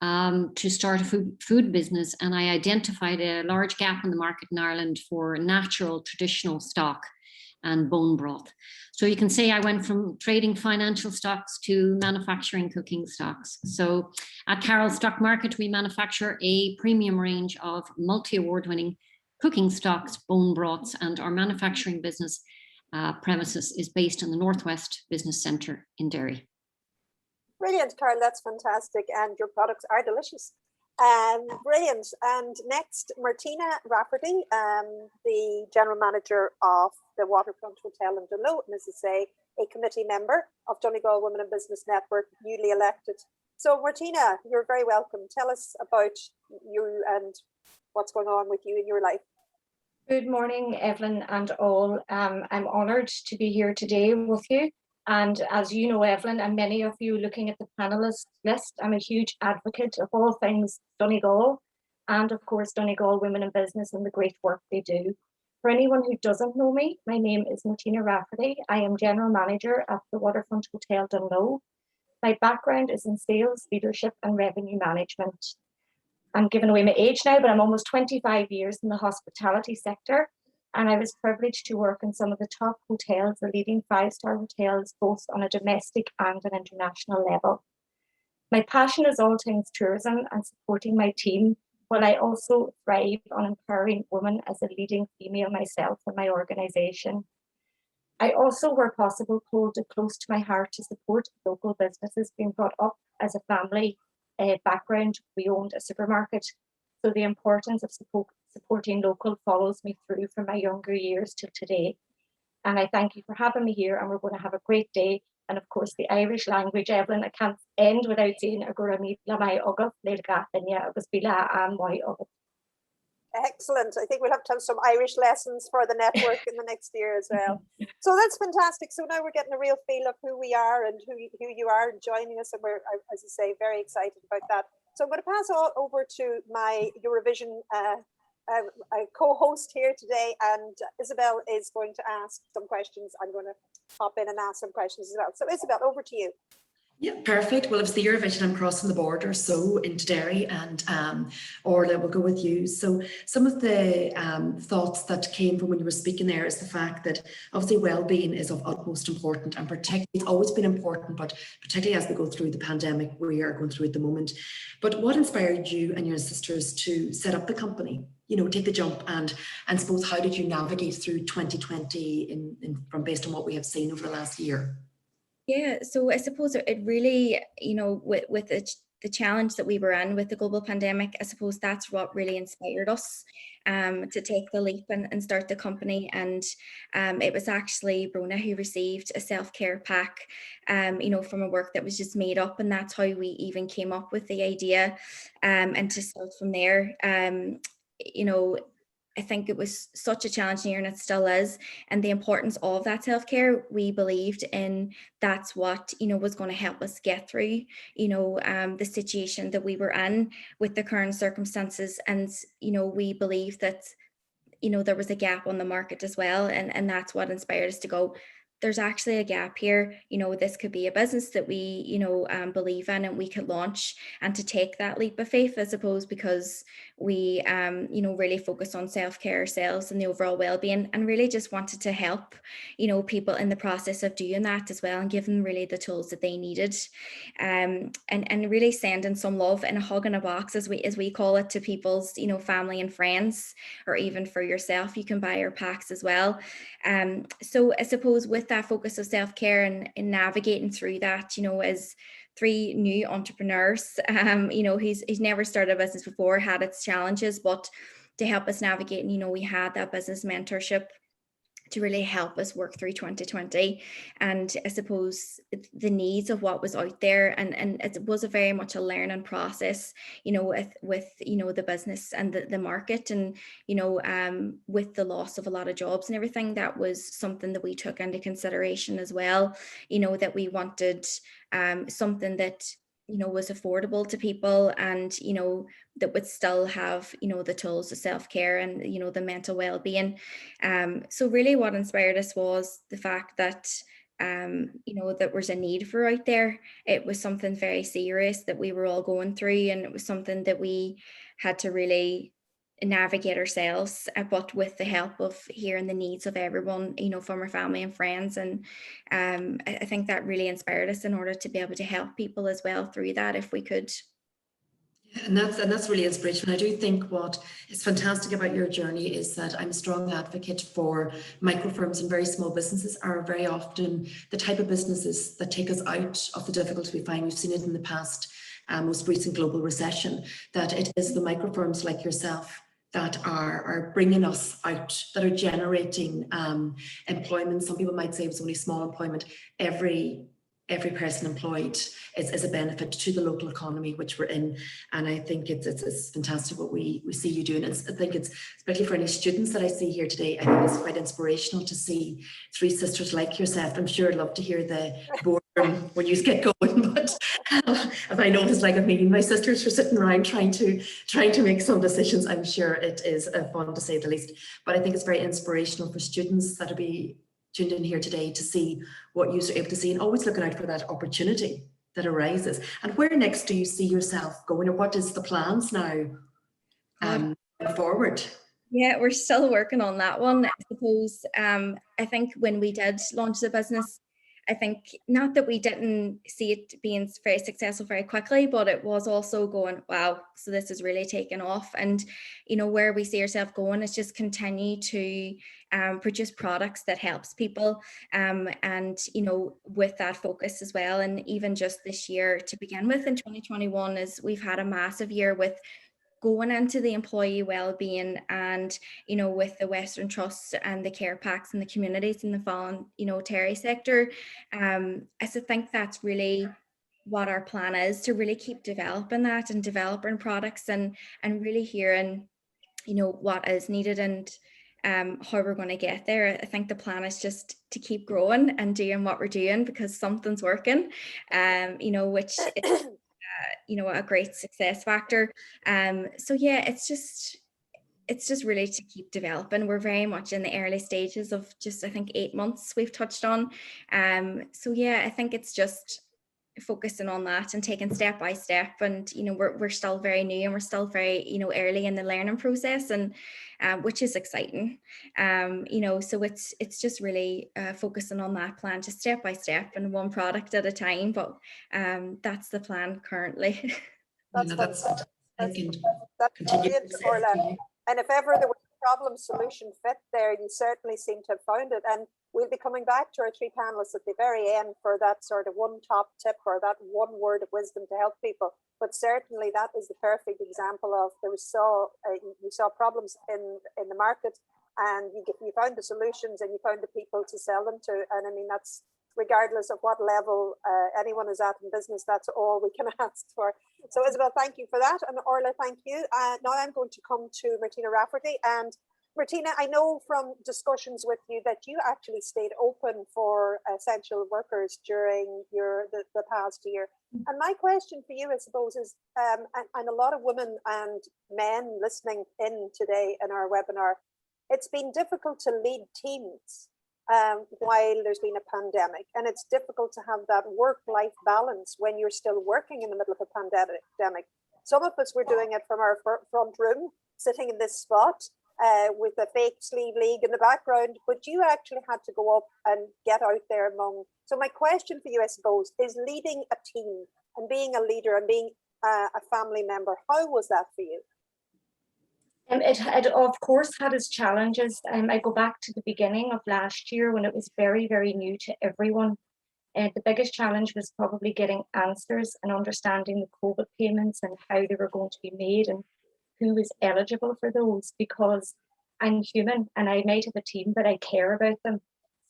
to start a food business. And I identified a large gap in the market in Ireland for natural, traditional stock and bone broth. So you can say I went from trading financial stocks to manufacturing cooking stocks. So at Carol Stock Market, we manufacture a premium range of multi-award-winning cooking stocks, bone broths, and our manufacturing business premises is based in the Northwest Business Centre in Derry. Brilliant, Carl, that's fantastic. And your products are delicious. Brilliant. And next, Martina Rafferty, the General Manager of the Waterfront Hotel in Donegal, and as I say, a committee member of Donegal Women in Business Network, newly elected. So Martina, you're very welcome. Tell us about you and what's going on with you in your life. Good morning, Evelyn and all. I'm honoured to be here today with you. And as you know, Evelyn, and many of you looking at the panelist list, I'm a huge advocate of all things Donegal and of course Donegal Women in Business and the great work they do. For anyone who doesn't know me, my name is Martina Rafferty. I am General Manager at the Waterfront Hotel Donegal. My background is in sales, leadership and revenue management. I'm giving away my age now, but I'm almost 25 years in the hospitality sector. And I was privileged to work in some of the top hotels, the leading 5-star hotels, both on a domestic and an international level. My passion is all things tourism and supporting my team, while I also thrive on empowering women as a leading female myself in my organisation. I also, where possible, hold it close to my heart to support local businesses. Being brought up as a family background, we owned a supermarket, so the importance of supporting local follows me through from my younger years till today. And I thank you for having me here, and we're going to have a great day. And of course, the Irish language, Evelyn, I can't end without saying Excellent. I think we'll have to have some Irish lessons for the network in the next year as well. So that's fantastic. So now we're getting a real feel of who we are and who you are joining us. And we're, as I say, very excited about that. So I'm going to pass all over to my Eurovision co-host here today. And Isabel is going to ask some questions. I'm going to hop in and ask some questions as well. So Isabel, over to you. Yeah, perfect. Well, it's the Eurovision, I'm crossing the border, so into Derry, and Orla will go with you. So some of the thoughts that came from when you were speaking there is the fact that obviously well-being is of utmost importance, and particularly it's always been important, but particularly as we go through the pandemic we are going through at the moment. But what inspired you and your sisters to set up the company? You know, take the jump, and suppose how did you navigate through 2020 from based on what we have seen over the last year? Yeah, so I suppose it really, you know, with the challenge that we were in with the global pandemic, I suppose that's what really inspired us to take the leap and start the company. And it was actually Brona who received a self-care pack, you know, from a work that was just made up. And that's how we even came up with the idea, and to start from there. You know, I think it was such a challenging year, and it still is. And the importance of that self-care, we believed in, that's what, you know, was going to help us get through, you know, the situation that we were in with the current circumstances. And, you know, we believe that, you know, there was a gap on the market as well. And that's what inspired us to go, there's actually a gap here. This could be a business that we, believe in and we could launch, and to take that leap of faith, I suppose, because we, really focus on self-care ourselves and the overall well-being, and really just wanted to help, people in the process of doing that as well, and give them really the tools that they needed, and really sending some love and a hug in a box, as we call it, to people's, family and friends, or even for yourself. You can buy our packs as well. So I suppose with that focus of self-care and navigating through that, as 3 new entrepreneurs, he's never started a business before, had its challenges, but to help us navigate, and we had that business mentorship to really help us work through 2020, and I suppose the needs of what was out there, and it was a very much a learning process, with the business and the market, and with the loss of a lot of jobs and everything. That was something that we took into consideration as well, that we wanted something that was affordable to people, and that would still have the tools of self-care and the mental well-being. So really what inspired us was the fact that that there's a need for out there. It was something very serious that we were all going through, and it was something that we had to really navigate ourselves, but with the help of hearing the needs of everyone, from our family and friends. And I think that really inspired us in order to be able to help people as well through that, if we could. And that's really inspirational. I do think what is fantastic about your journey is that I'm a strong advocate for microfirms, and very small businesses are very often the type of businesses that take us out of the difficulty we find. We've seen it in the past, most recent global recession, that it is the microfirms like yourself that are bringing us out, that are generating employment. Some people might say it's only small employment. Every person employed is a benefit to the local economy which we're in, and I think it's fantastic what we see you doing. I think it's, especially for any students that I see here today, I think it's quite inspirational to see 3 sisters like yourself. I'm sure I'd love to hear the boardroom when you get going, but if I know it's like me and my sisters are sitting around trying to make some decisions, I'm sure it is fun, to say the least. But I think it's very inspirational for students that'll be tuned in here today to see what you're able to see, and always looking out for that opportunity that arises. And where next do you see yourself going, or what is the plans now going forward? Yeah, we're still working on that one. I suppose I think when we did launch the business, I think not that we didn't see it being very successful very quickly, but it was also going, wow, so this is really taking off. And where we see ourselves going is just continue to produce products that helps people, and with that focus as well. And even just this year to begin with, in 2021, is we've had a massive year with going into the employee well-being, and with the Western Trust and the care packs and the communities in the voluntary sector. I think that's really what our plan is, to really keep developing that and developing products, and really hearing what is needed, and how we're going to get there. I think the plan is just to keep growing and doing what we're doing, because something's working, which is a great success factor. So yeah, it's just really to keep developing. We're very much in the early stages of just, I think, 8 months we've touched on. So yeah, I think it's just focusing on that and taking step by step. And we're still very new, and we're still very early in the learning process, and which is exciting. So it's just really focusing on that plan, just step by step and one product at a time. But that's the plan currently. That's fantastic. That's brilliant, Orla. And if ever there was a problem solution fit there, you certainly seem to have found it. And we'll be coming back to our 3 panelists at the very end for that sort of one top tip, or that one word of wisdom to help people. But certainly that is the perfect example of you saw problems in the market, and you found the solutions, and you found the people to sell them to. And I mean, that's regardless of what level anyone is at in business, that's all we can ask for. So Isabel, thank you for that. And Orla, thank you. Now I'm going to come to Martina Rafferty. And Martina, I know from discussions with you that you actually stayed open for essential workers during the past year. And my question for you, I suppose, is, and a lot of women and men listening in today in our webinar, it's been difficult to lead teams while there's been a pandemic, and it's difficult to have that work-life balance when you're still working in the middle of a pandemic. Some of us were doing it from our front room, sitting in this spot with a fake sleeve league in the background, but you actually had to go up and get out there among. So my question for you, I suppose, is leading a team and being a leader and being a family member, how was that for you? It had, of course, had its challenges. I go back to the beginning of last year when it was very, very new to everyone. The biggest challenge was probably getting answers and understanding the COVID payments and how they were going to be made and who was eligible for those, because I'm human and I might have a team, but I care about them.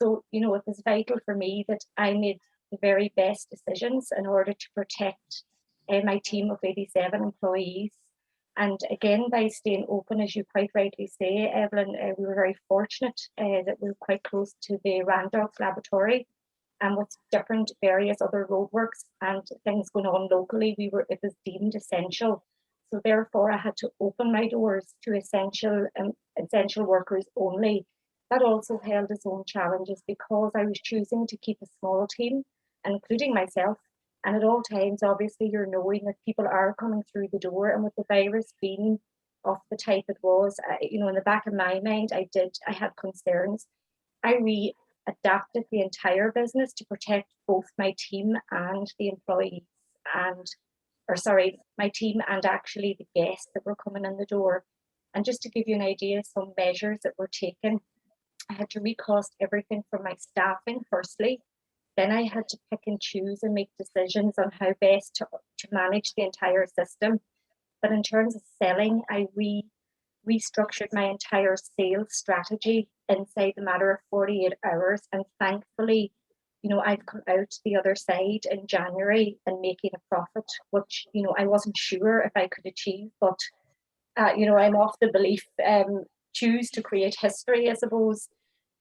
So, you know, it was vital for me that I made the very best decisions in order to protect my team of 87 employees. And again, by staying open, as you quite rightly say, Evelyn, we were very fortunate that we were quite close to the Randolph laboratory, and with different various other roadworks and things going on locally, it was deemed essential. So therefore, I had to open my doors to essential workers only. That also held its own challenges because I was choosing to keep a small team, including myself. And at all times, obviously, you're knowing that people are coming through the door, and with the virus being of the type it was, you know, in the back of my mind, I had concerns. I adapted the entire business to protect both my team and the employees, my team and actually the guests that were coming in the door. And just to give you an idea, some measures that were taken, I had to recost everything from my staffing firstly. Then I had to pick and choose and make decisions on how best to manage the entire system. But in terms of selling, I restructured my entire sales strategy inside the matter of 48 hours. And thankfully, you know, I've come out the other side in January and making a profit, which, you know, I wasn't sure if I could achieve, but, you know, I'm of the belief, choose to create history, I suppose.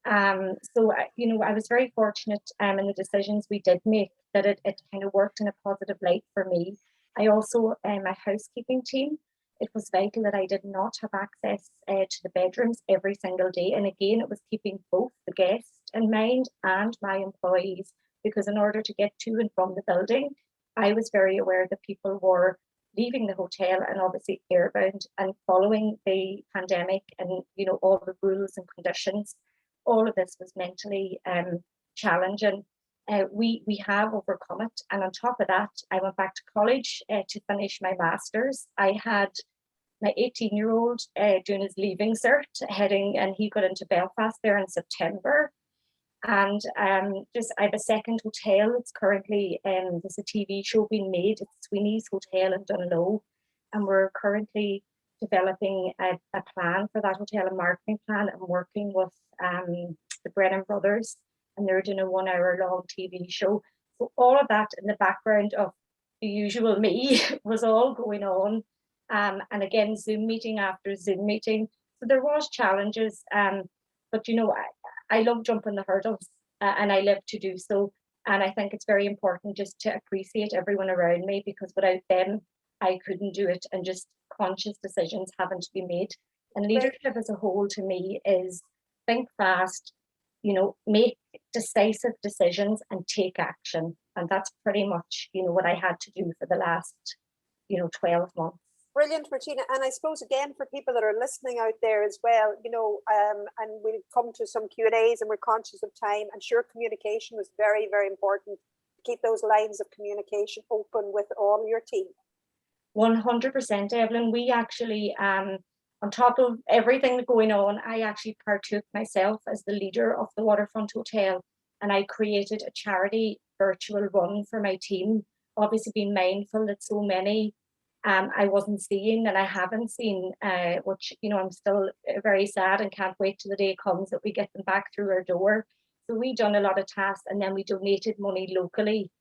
So, you know, I was very fortunate in the decisions we did make that it kind of worked in a positive light for me. I also, my housekeeping team, it was vital that I did not have access to the bedrooms every single day. And again, it was keeping both the guests in mind and my employees, because in order to get to and from the building, I was very aware that people were leaving the hotel and obviously airbound, and following the pandemic and, you know, all the rules and conditions. All of this was mentally challenging. We have overcome it. And on top of that, I went back to college to finish my master's. I had my 18-year-old doing his leaving cert, and he got into Belfast there in September. And I have a second hotel. It's currently, there's a TV show being made. It's Sweeney's Hotel in Donegal. And we're currently developing a plan for that hotel, a marketing plan. I'm working with the Brennan brothers, and they're doing a 1-hour-long TV show. So all of that in the background of the usual me was all going on. And again, Zoom meeting after Zoom meeting. So there was challenges, but you know, I love jumping the hurdles and I live to do so. And I think it's very important just to appreciate everyone around me, because without them, I couldn't do it, and just conscious decisions having to be made. And leadership as a whole to me is think fast, you know, make decisive decisions and take action. And that's pretty much, you know, what I had to do for the last, you know, 12 months. Brilliant, Martina. And I suppose, again, for people that are listening out there as well, you know, and we'll come to some Q&As and we're conscious of time. And sure, communication was very, very important. Keep those lines of communication open with all your team. 100%, Evelyn. We actually, on top of everything going on, I actually partook myself as the leader of the Waterfront Hotel, and I created a charity virtual run for my team, obviously being mindful that so many I wasn't seeing and I haven't seen, which, you know, I'm still very sad and can't wait till the day comes that we get them back through our door. So we done a lot of tasks, and then we donated money locally.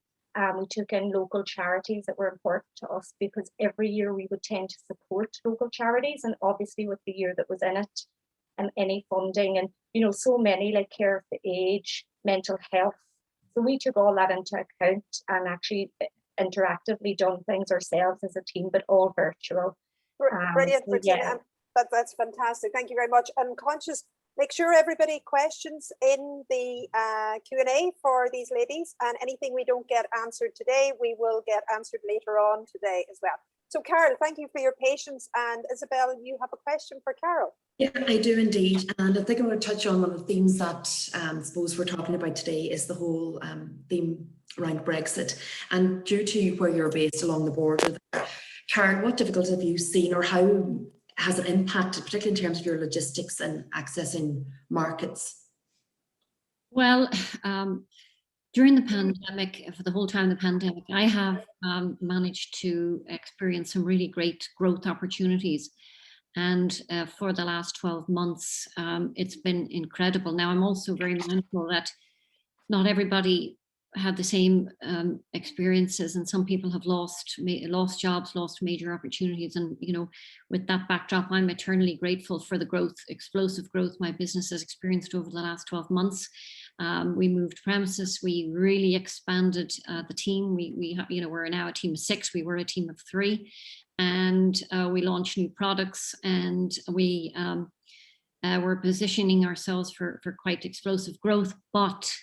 We took in local charities that were important to us, because every year we would tend to support local charities, and obviously with the year that was in it and any funding, and, you know, so many like Care of the Aged, mental health. So we took all that into account and actually interactively done things ourselves as a team, but all virtual. Brilliant, so, Martina. yeah. That's fantastic. Thank you very much. I'm conscious make sure everybody questions in the Q&A for these ladies, and anything we don't get answered today, we will get answered later on today as well. So Carol, thank you for your patience, and Isabel, you have a question for Carol. Yeah, I do indeed. And I think I'm going to touch on one of the themes that I suppose we're talking about today is the whole theme around Brexit. And due to where you're based along the border there, Carol, what difficulties have you seen, or how has it impacted, particularly in terms of your logistics and accessing markets? Well, during the pandemic, for the whole time of the pandemic, I have managed to experience some really great growth opportunities. And for the last 12 months, it's been incredible. Now, I'm also very mindful that not everybody had the same experiences, and some people have lost jobs, lost major opportunities. And, you know, with that backdrop, I'm eternally grateful for the growth, explosive growth my business has experienced over the last 12 months. We moved premises, we really expanded the team. We're now a team of 6, we were a team of 3, and we launched new products, and we were positioning ourselves for quite explosive growth. But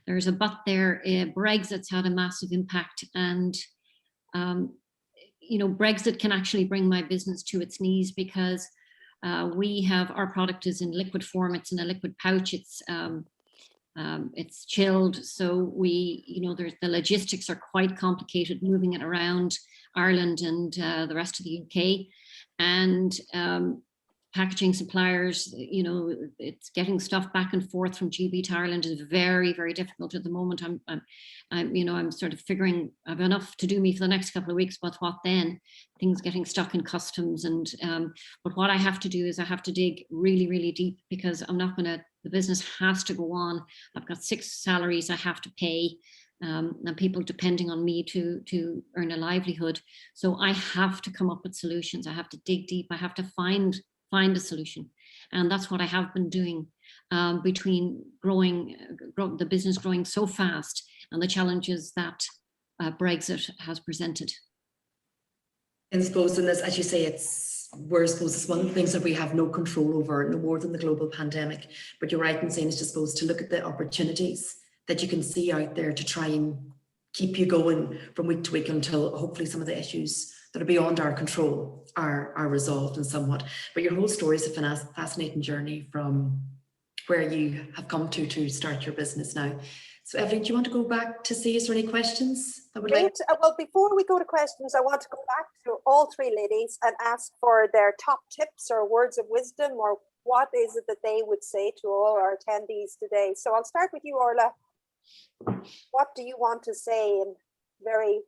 there's a but there. Brexit's had a massive impact, and Brexit can actually bring my business to its knees, because our product is in liquid form. It's in a liquid pouch. It's chilled, so the logistics are quite complicated, moving it around Ireland and the rest of the UK, and packaging suppliers, it's getting stuff back and forth from GB to Ireland is very, very difficult at the moment. I'm sort of figuring I've enough to do me for the next couple of weeks, but what then? Things getting stuck in customs, and but what I have to do is I have to dig really, really deep, because the business has to go on. I've got 6 salaries I have to pay, and people depending on me to earn a livelihood. So I have to come up with solutions. I have to dig deep. I have to find a solution, and that's what I have been doing between the business growing so fast and the challenges that Brexit has presented. And I suppose in this, as you say, it's one of the things that we have no control over, no more than the global pandemic. But you're right in saying, it's just supposed to look at the opportunities that you can see out there to try and keep you going from week to week, until hopefully some of the issues that are beyond our control are resolved in somewhat. But your whole story is a fascinating journey from where you have come to start your business now. So Evelyn, do you want to go back to see, is there any questions that would like? Well, before we go to questions, I want to go back to all 3 ladies and ask for their top tips or words of wisdom, or what is it that they would say to all our attendees today. So I'll start with you, Orla. What do you want to say in very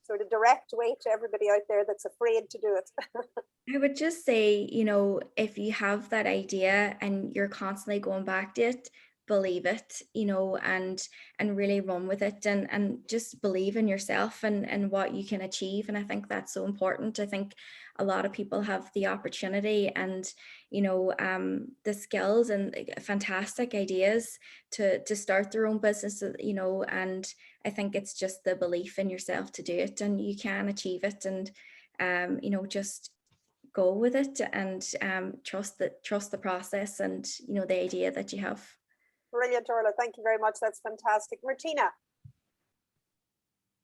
sort of direct way to everybody out there that's afraid to do it? I would just say, if you have that idea and you're constantly going back to it, believe it, and really run with it, and just believe in yourself and what you can achieve. And I think that's so important. I think a lot of people have the opportunity and the skills and fantastic ideas to start their own business, and I think it's just the belief in yourself to do it, and you can achieve it, and just go with it, and trust the process and the idea that you have. Brilliant, Orla. Thank you very much. That's fantastic. Martina.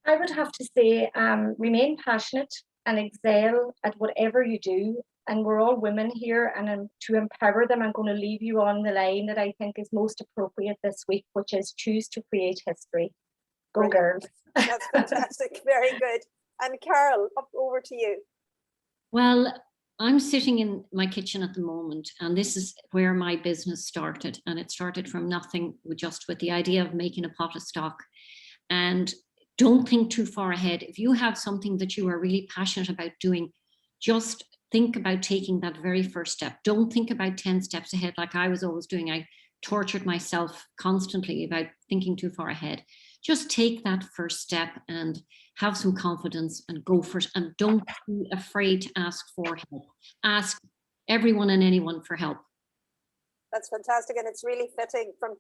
I would have to say, remain passionate and excel at whatever you do. And we're all women here, and to empower them, I'm going to leave you on the line that I think is most appropriate this week, which is choose to create history. Go girls. That's fantastic. Very good. And Carol, over to you. Well, I'm sitting in my kitchen at the moment, and this is where my business started. And it started from nothing, just with the idea of making a pot of stock. And don't think too far ahead. If you have something that you are really passionate about doing, just think about taking that very first step. Don't think about 10 steps ahead like I was always doing. I tortured myself constantly about thinking too far ahead. Just take that first step and have some confidence and go for it. And don't be afraid to ask for help. Ask everyone and anyone for help. That's fantastic. And it's really fitting. From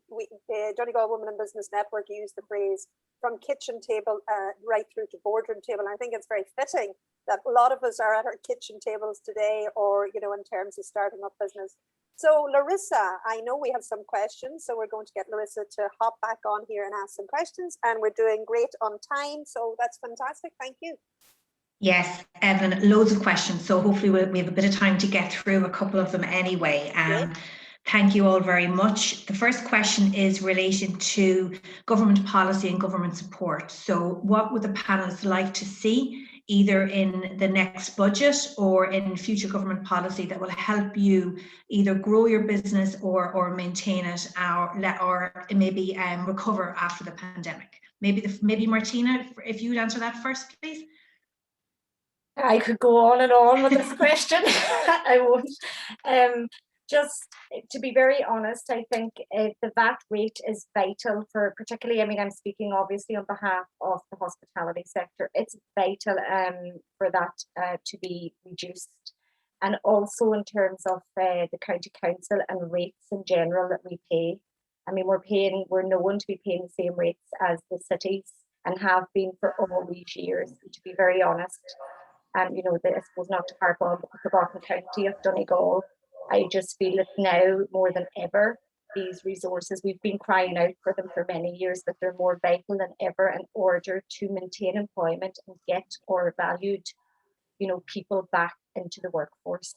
Donegal Women in Business Network used the phrase from kitchen table right through to boardroom table. And I think it's very fitting that a lot of us are at our kitchen tables today, or, in terms of starting up business. So Larissa, I know we have some questions, so we're going to get Larissa to hop back on here and ask some questions, and we're doing great on time, so that's fantastic. Thank you. Yes, Evelyn, loads of questions. So hopefully we have a bit of time to get through a couple of them anyway. Thank you all very much. The first question is relating to government policy and government support. So what would the panelists like to see either in the next budget or in future government policy that will help you either grow your business or maintain it or maybe recover after the pandemic? Maybe Martina, if you'd answer that first, please. I could go on and on with this question. I won't. Just to be very honest, I think the VAT rate is vital for, particularly, I mean, I'm speaking obviously on behalf of the hospitality sector. It's vital for that to be reduced. And also in terms of the county council and rates in general that we pay. I mean, we're known to be paying the same rates as the cities and have been for all these years, to be very honest. And, you know, I suppose not to harp on the forgotten county of Donegal, I just feel that now more than ever, these resources, we've been crying out for them for many years, that they're more vital than ever in order to maintain employment and get our valued, you know, people back into the workforce.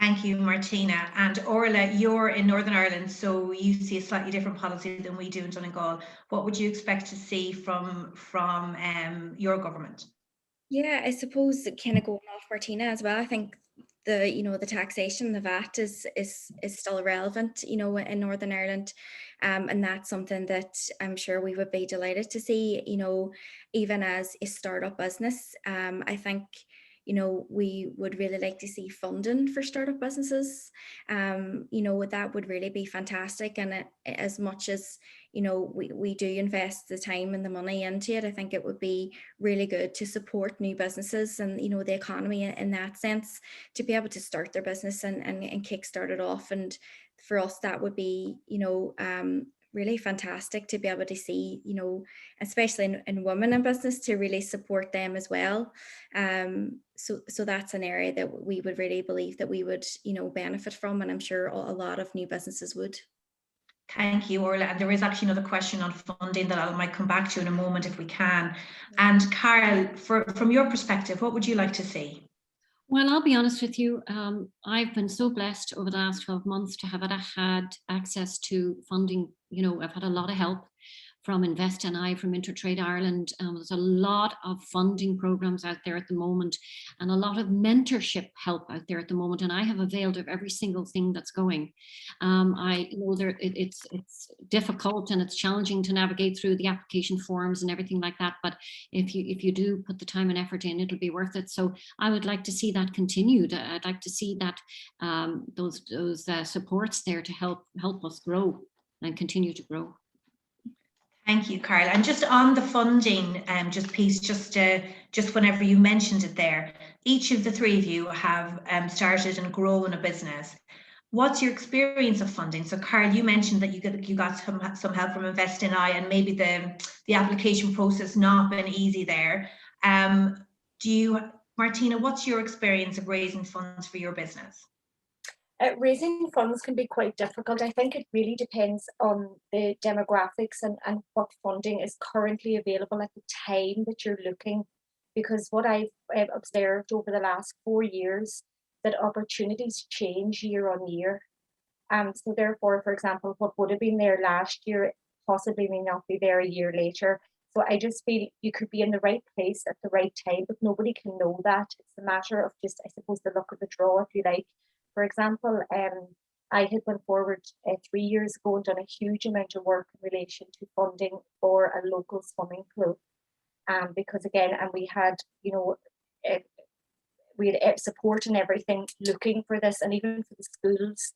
Thank you, Martina. And Orla, you're in Northern Ireland, so you see a slightly different policy than we do in Donegal. What would you expect to see from your government? Yeah, I suppose kind of going off Martina as well. I think the taxation, the VAT is still relevant, you know, in Northern Ireland, and that's something that I'm sure we would be delighted to see, you know, even as a startup business. I think, you know, we would really like to see funding for startup businesses. You know, that would really be fantastic. And as much as, you know, we do invest the time and the money into it, I think it would be really good to support new businesses and, you know, the economy in that sense, to be able to start their business and kickstart it off. And for us, that would be, you know, really fantastic to be able to see, you know, especially in women in business, to really support them as well. So that's an area that we would really believe that we would, you know, benefit from, and I'm sure a lot of new businesses would. Thank you, Orla. And there is actually another question on funding that I might come back to in a moment if we can. And Carol, from your perspective, what would you like to see? Well, I'll be honest with you. I've been so blessed over the last 12 months to have had access to funding. You know, I've had a lot of help from Invest NI, from Intertrade Ireland. There's a lot of funding programs out there at the moment, and a lot of mentorship help out there at the moment. And I have availed of every single thing that's going. I know it's difficult and it's challenging to navigate through the application forms and everything like that. But if you do put the time and effort in, it'll be worth it. So I would like to see that continued. I'd like to see that those supports there to help us grow and continue to grow. Thank you, Carla. And just on the funding piece, just whenever you mentioned it there, each of the three of you have started and grown a business. What's your experience of funding? So, Carl, you mentioned that you got some help from Invest NI, and maybe the application process not been easy there. Martina, what's your experience of raising funds for your business? Raising funds can be quite difficult. I think it really depends on the demographics and what funding is currently available at the time that you're looking. Because what I've observed over the last 4 years, that opportunities change year on year. So therefore, for example, what would have been there last year possibly may not be there a year later. So I just feel you could be in the right place at the right time, but nobody can know that. It's a matter of just, I suppose, the luck of the draw, if you like. For example, I had went forward 3 years ago and done a huge amount of work in relation to funding for a local swimming pool. Because again, and we had, you know, we had support and everything looking for this, and even for the schools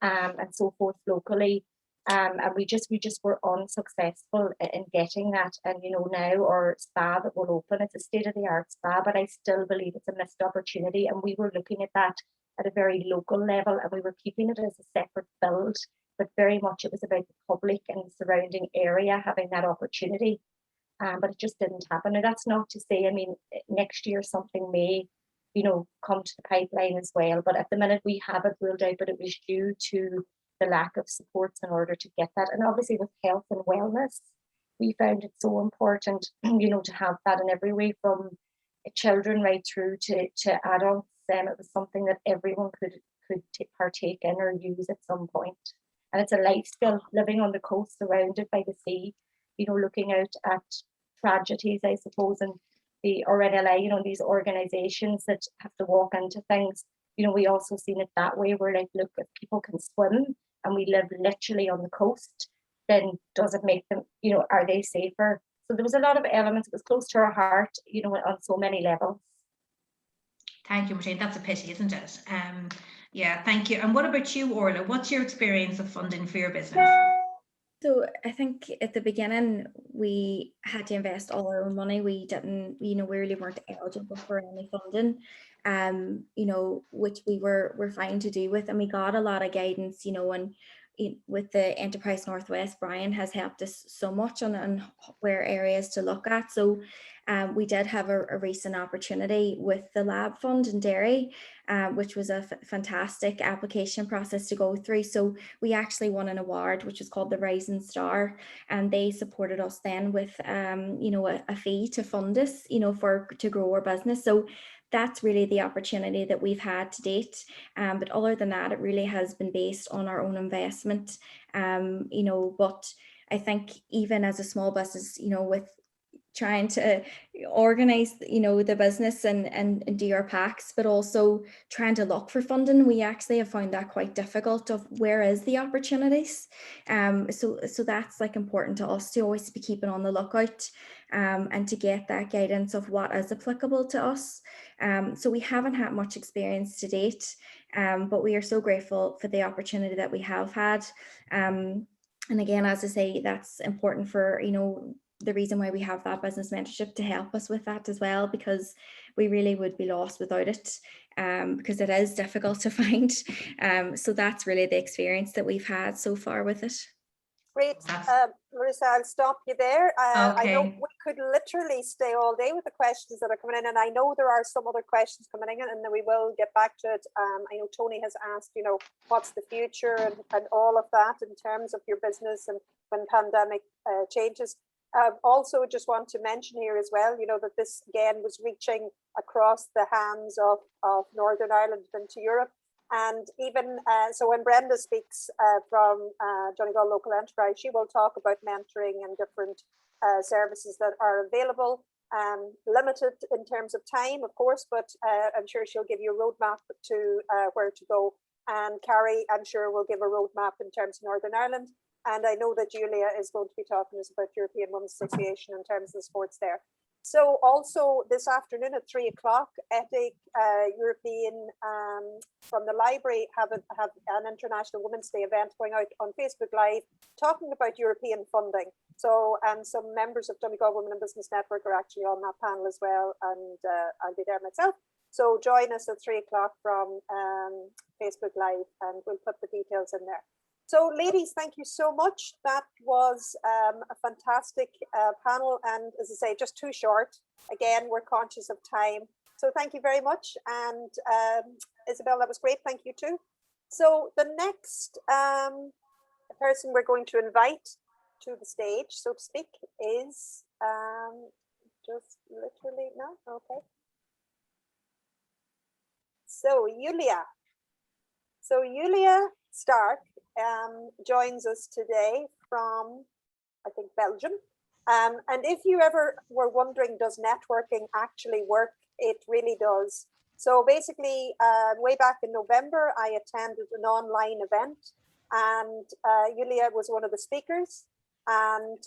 and so forth locally. And we just were unsuccessful in getting that. And you know, now our spa that will open, it's a state-of-the-art spa, but I still believe it's a missed opportunity. And we were looking at that at a very local level, and we were keeping it as a separate build, but very much it was about the public and the surrounding area having that opportunity. But it just didn't happen. And that's not to say, I mean, next year something may come to the pipeline as well. But at the minute we have it ruled out, but it was due to the lack of supports in order to get that. And obviously with health and wellness, we found it so important, to have that in every way, from children right through to adults. It was something that everyone could partake in or use at some point. And it's a life skill, living on the coast, surrounded by the sea, looking out at tragedies, I suppose, and the RNLI, these organizations that have to walk into things. We also seen it that way. We're like, look, if people can swim and we live literally on the coast, then does it make them, are they safer? So there was a lot of elements. It was close to our heart, on so many levels. Thank you, Martine. That's a pity, isn't it? Yeah, thank you. And what about you, Orla? What's your experience of funding for your business? So I think at the beginning we had to invest all our own money. We didn't, we really weren't eligible for any funding, which we were fine to do with, and we got a lot of guidance, and with the Enterprise Northwest, Brian has helped us so much on where areas to look at. So we did have a recent opportunity with the Lab Fund in Derry, which was a fantastic application process to go through. So we actually won an award, which is called the Rising Star, and they supported us then with, a fee to fund us, to grow our business. So that's really the opportunity that we've had to date. But other than that, it really has been based on our own investment, but I think even as a small business, with trying to organize, the business and do our packs, but also trying to look for funding, we actually have found that quite difficult of where is the opportunities. So that's like important to us to always be keeping on the lookout, and to get that guidance of what is applicable to us. So we haven't had much experience to date, but we are so grateful for the opportunity that we have had. And again, as I say, that's important for, the reason why we have that business mentorship to help us with that as well, because we really would be lost without it, because it is difficult to find. So that's really the experience that we've had so far with it. Great. Marissa, I'll stop you there. I know Okay. we could literally stay all day with the questions that are coming in, and I know there are some other questions coming in, and then we will get back to it. I know Tony has asked, what's the future and all of that in terms of your business and when pandemic changes. Also, just want to mention here as well, that this again was reaching across the hands of Northern Ireland into Europe. And even so, when Brenda speaks from Donegal Local Enterprise, she will talk about mentoring and different services that are available. Limited in terms of time, of course, but I'm sure she'll give you a roadmap to where to go. And Carrie, I'm sure, will give a roadmap in terms of Northern Ireland. And I know that Julia is going to be talking to us about European Women's Association in terms of the sports there. So also this afternoon at 3 o'clock, ETIC European from the library have an International Women's Day event going out on Facebook Live talking about European funding. So some members of Donegal Women in Business Network are actually on that panel as well, and I'll be there myself. So join us at 3 o'clock from Facebook Live, and we'll put the details in there. So ladies, thank you so much. That was a fantastic panel, and as I say, just too short. Again, we're conscious of time. So thank you very much. And Isabel, that was great. Thank you too. So the next person we're going to invite to the stage, so to speak, is just literally now. Okay. So Julia. So Julia Stark joins us today from, I think, Belgium. And if you ever were wondering, does networking actually work? It really does. So basically, way back in November, I attended an online event, and Julia was one of the speakers. And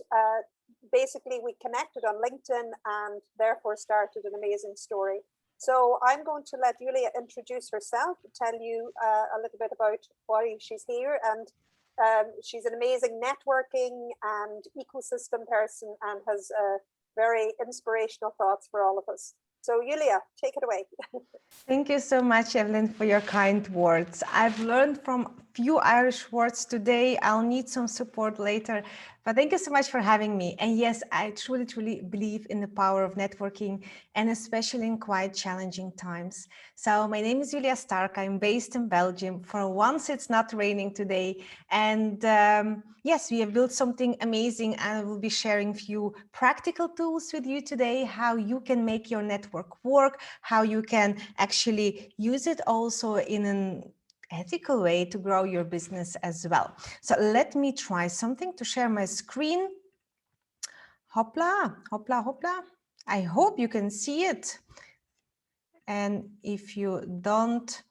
basically, we connected on LinkedIn and therefore started an amazing story. So I'm going to let Julia introduce herself, tell you a little bit about why she's here. And she's an amazing networking and ecosystem person and has very inspirational thoughts for all of us. So Julia, take it away. Thank you so much, Evelyn, for your kind words. I've learned from few Irish words today. I'll need some support later, but thank you so much for having me. And yes, I truly, truly believe in the power of networking, and especially in quite challenging times. So my name is Julia Stark. I'm based in Belgium. For once, it's not raining today. And yes, we have built something amazing, and I will be sharing a few practical tools with you today, how you can make your network work, how you can actually use it also in an ethical way to grow your business as well. So let me try something to share my screen. Hopla, hopla, hopla. I hope you can see it. And if you don't,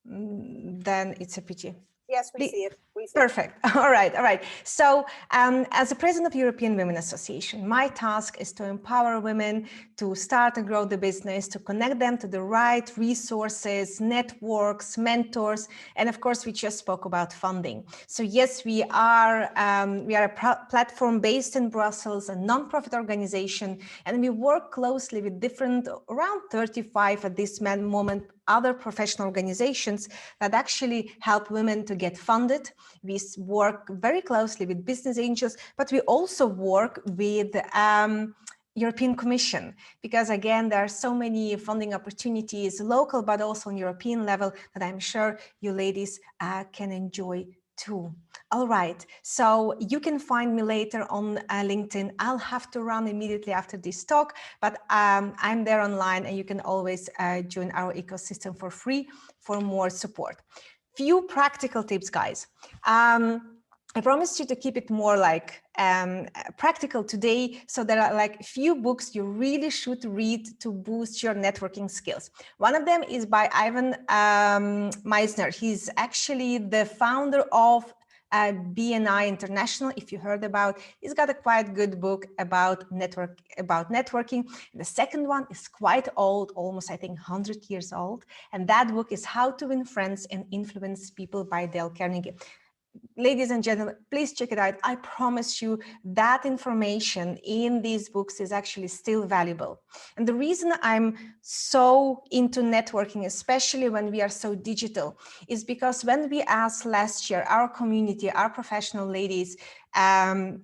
then it's a pity. Yes, we see it. We see Perfect. All right. All right. So as the president of the European Women Association, my task is to empower women to start and grow the business, to connect them to the right resources, networks, mentors, and of course, we just spoke about funding. So yes, we are a platform based in Brussels, a non-profit organization, and we work closely with different, around 35 at this moment, other professional organizations that actually help women to get funded. We work very closely with business angels, but we also work with European Commission, because again, there are so many funding opportunities, local, but also on European level, that I'm sure you ladies can enjoy too. All right, so you can find me later on LinkedIn. I'll have to run immediately after this talk, but I'm there online, and you can always join our ecosystem for free for more support. Few practical tips, guys. I promised you to keep it more like practical today. So there are like a few books you really should read to boost your networking skills. One of them is by Ivan Meisner. He's actually the founder of BNI International, if you heard about. He's got a quite good book about networking. The second one is quite old, almost I think 100 years old. And that book is How to Win Friends and Influence People by Dale Carnegie. Ladies and gentlemen, please check it out. I promise you that information in these books is actually still valuable. And the reason I'm so into networking, especially when we are so digital, is because when we asked last year, our community, our professional ladies,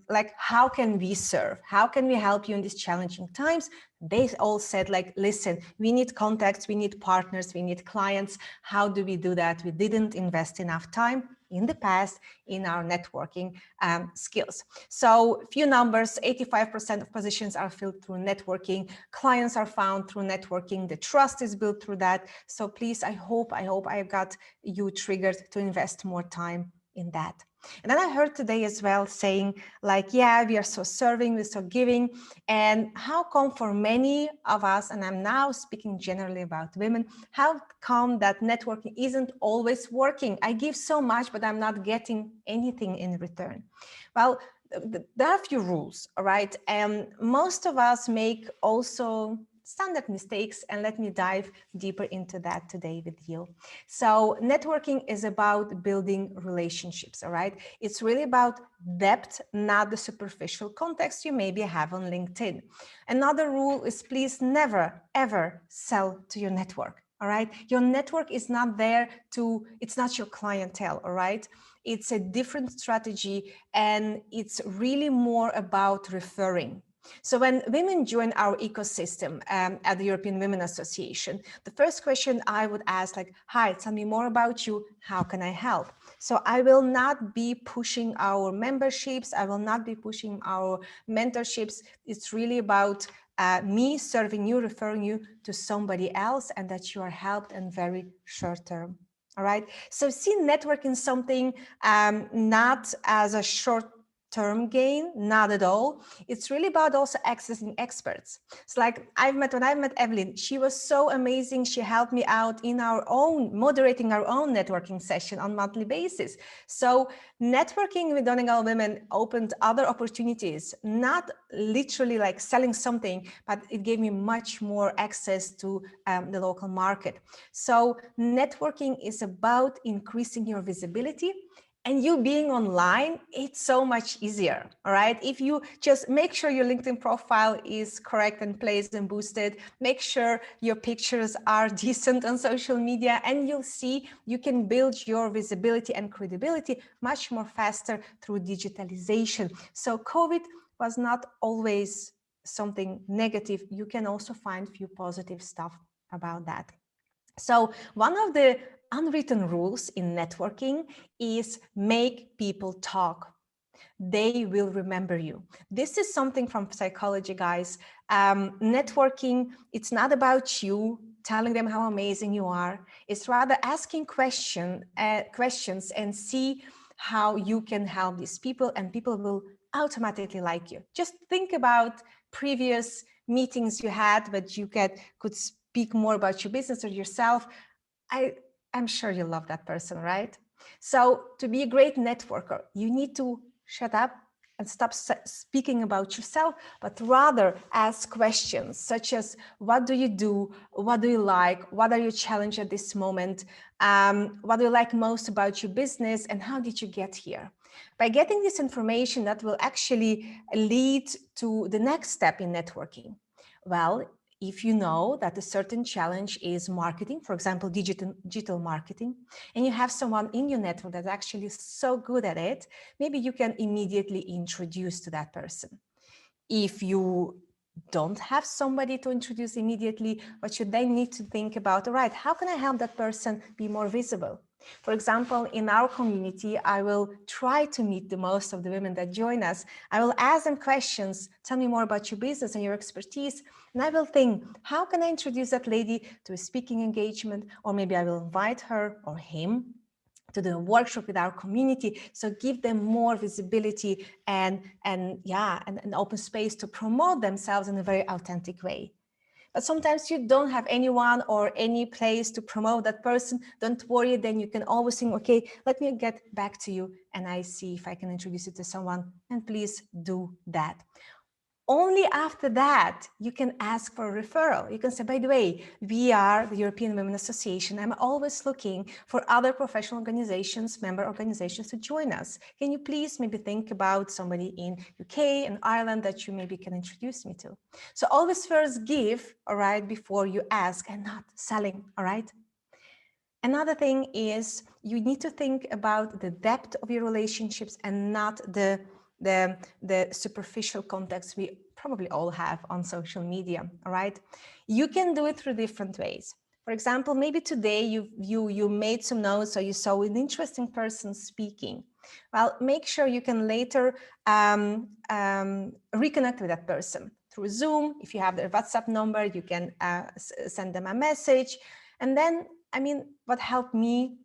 like, how can we serve? How can we help you in these challenging times? They all said, like, listen, we need contacts, we need partners, we need clients. How do we do that? We didn't invest enough time in the past in our networking skills. So few numbers, 85% of positions are filled through networking. Clients are found through networking. The trust is built through that. So please, I hope I've got you triggered to invest more time in that. And then I heard today as well saying, like, yeah, we are so serving, we're so giving. And how come for many of us, and I'm now speaking generally about women, how come that networking isn't always working? I give so much, but I'm not getting anything in return. Well, there are a few rules, all right? And most of us make also standard mistakes, and let me dive deeper into that today with you. So networking is about building relationships, all right? It's really about depth, not the superficial context you maybe have on LinkedIn. Another rule is please never, ever sell to your network, all right? Your network is not there to, it's not your clientele, all right? It's a different strategy, and it's really more about referring. So when women join our ecosystem at the European Women Association, the first question I would ask, like, hi, tell me more about you. How can I help? So I will not be pushing our memberships. I will not be pushing our mentorships. It's really about me serving you, referring you to somebody else, and that you are helped in very short term. All right. So see networking something not as a short-term gain, not at all. It's really about also accessing experts. It's like when I've met Evelyn, she was so amazing. She helped me out in our own, moderating our own networking session on a monthly basis. So networking with Donegal Women opened other opportunities, not literally like selling something, but it gave me much more access to the local market. So networking is about increasing your visibility And you being online, it's so much easier, all right? If you just make sure your LinkedIn profile is correct and placed and boosted, make sure your pictures are decent on social media, and you'll see you can build your visibility and credibility much more faster through digitalization. So COVID was not always something negative. You can also find a few positive stuff about that. So one of the unwritten rules in networking is make people talk. They will remember you. This is something from psychology, guys. Networking, it's not about you telling them how amazing you are. It's rather asking questions and see how you can help these people, and people will automatically like you. Just think about previous meetings you had, but you could speak more about your business or yourself. I'm sure you love that person, right? So to be a great networker, you need to shut up and stop speaking about yourself, but rather ask questions such as, what do you do? What do you like? What are your challenges at this moment? What do you like most about your business? And how did you get here? By getting this information, that will actually lead to the next step in networking. Well, if you know that a certain challenge is marketing, for example, digital marketing, and you have someone in your network that's actually so good at it, maybe you can immediately introduce to that person. If you don't have somebody to introduce immediately, what you then need to think about, all right, how can I help that person be more visible? For example, in our community, I will try to meet the most of the women that join us. I will ask them questions, tell me more about your business and your expertise. And I will think, how can I introduce that lady to a speaking engagement? Or maybe I will invite her or him to do a workshop with our community. So give them more visibility and an open space to promote themselves in a very authentic way. But sometimes you don't have anyone or any place to promote that person. Don't worry, then you can always think, okay, let me get back to you and I see if I can introduce you to someone, and please do that. Only after that, you can ask for a referral. You can say, by the way, we are the European Women Association. I'm always looking for other professional organizations, member organizations to join us. Can you please maybe think about somebody in UK and Ireland that you maybe can introduce me to? So always first give, all right, before you ask, and not selling, all right? Another thing is you need to think about the depth of your relationships and not the superficial context we probably all have on social media, all right? You can do it through different ways. For example, maybe today you made some notes or you saw an interesting person speaking. Well, make sure you can later reconnect with that person through Zoom. If you have their WhatsApp number, you can send them a message. And then, I mean, what helped me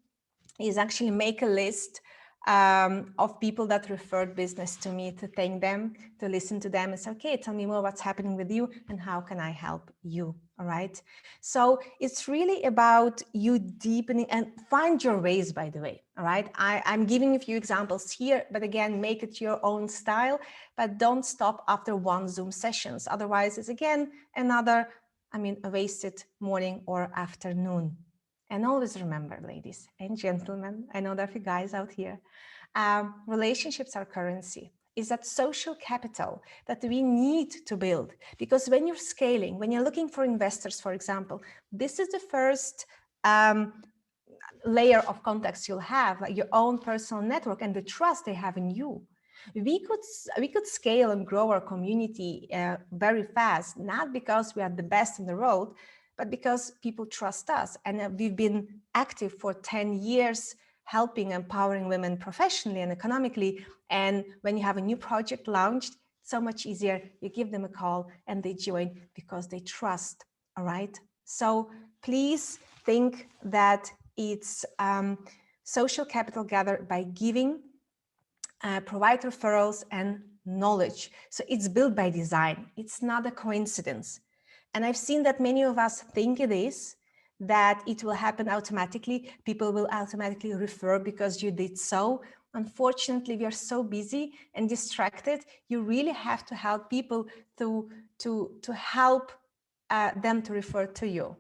is actually make a list of people that referred business to me, to thank them, to listen to them and say, okay, tell me more what's happening with you and how can I help you, all right? So it's really about you deepening and find your ways, by the way, all right? I'm giving a few examples here, but again, make it your own style, but don't stop after one Zoom sessions. Otherwise, it's again, another, a wasted morning or afternoon. And always remember, ladies and gentlemen, I know there are a few guys out here, relationships are currency. Is that social capital that we need to build? Because when you're scaling, when you're looking for investors, for example, this is the first layer of contacts you'll have, like your own personal network and the trust they have in you. We could scale and grow our community very fast, not because we are the best in the world, but because people trust us. And we've been active for 10 years, helping, empowering women professionally and economically. And when you have a new project launched, it's so much easier. You give them a call and they join because they trust, all right? So please think that it's social capital gathered by giving, provide referrals and knowledge. So it's built by design. It's not a coincidence. And I've seen that many of us think it is, that it will happen automatically. People will automatically refer because you did so. Unfortunately, we are so busy and distracted. You really have to help people to help them to refer to you.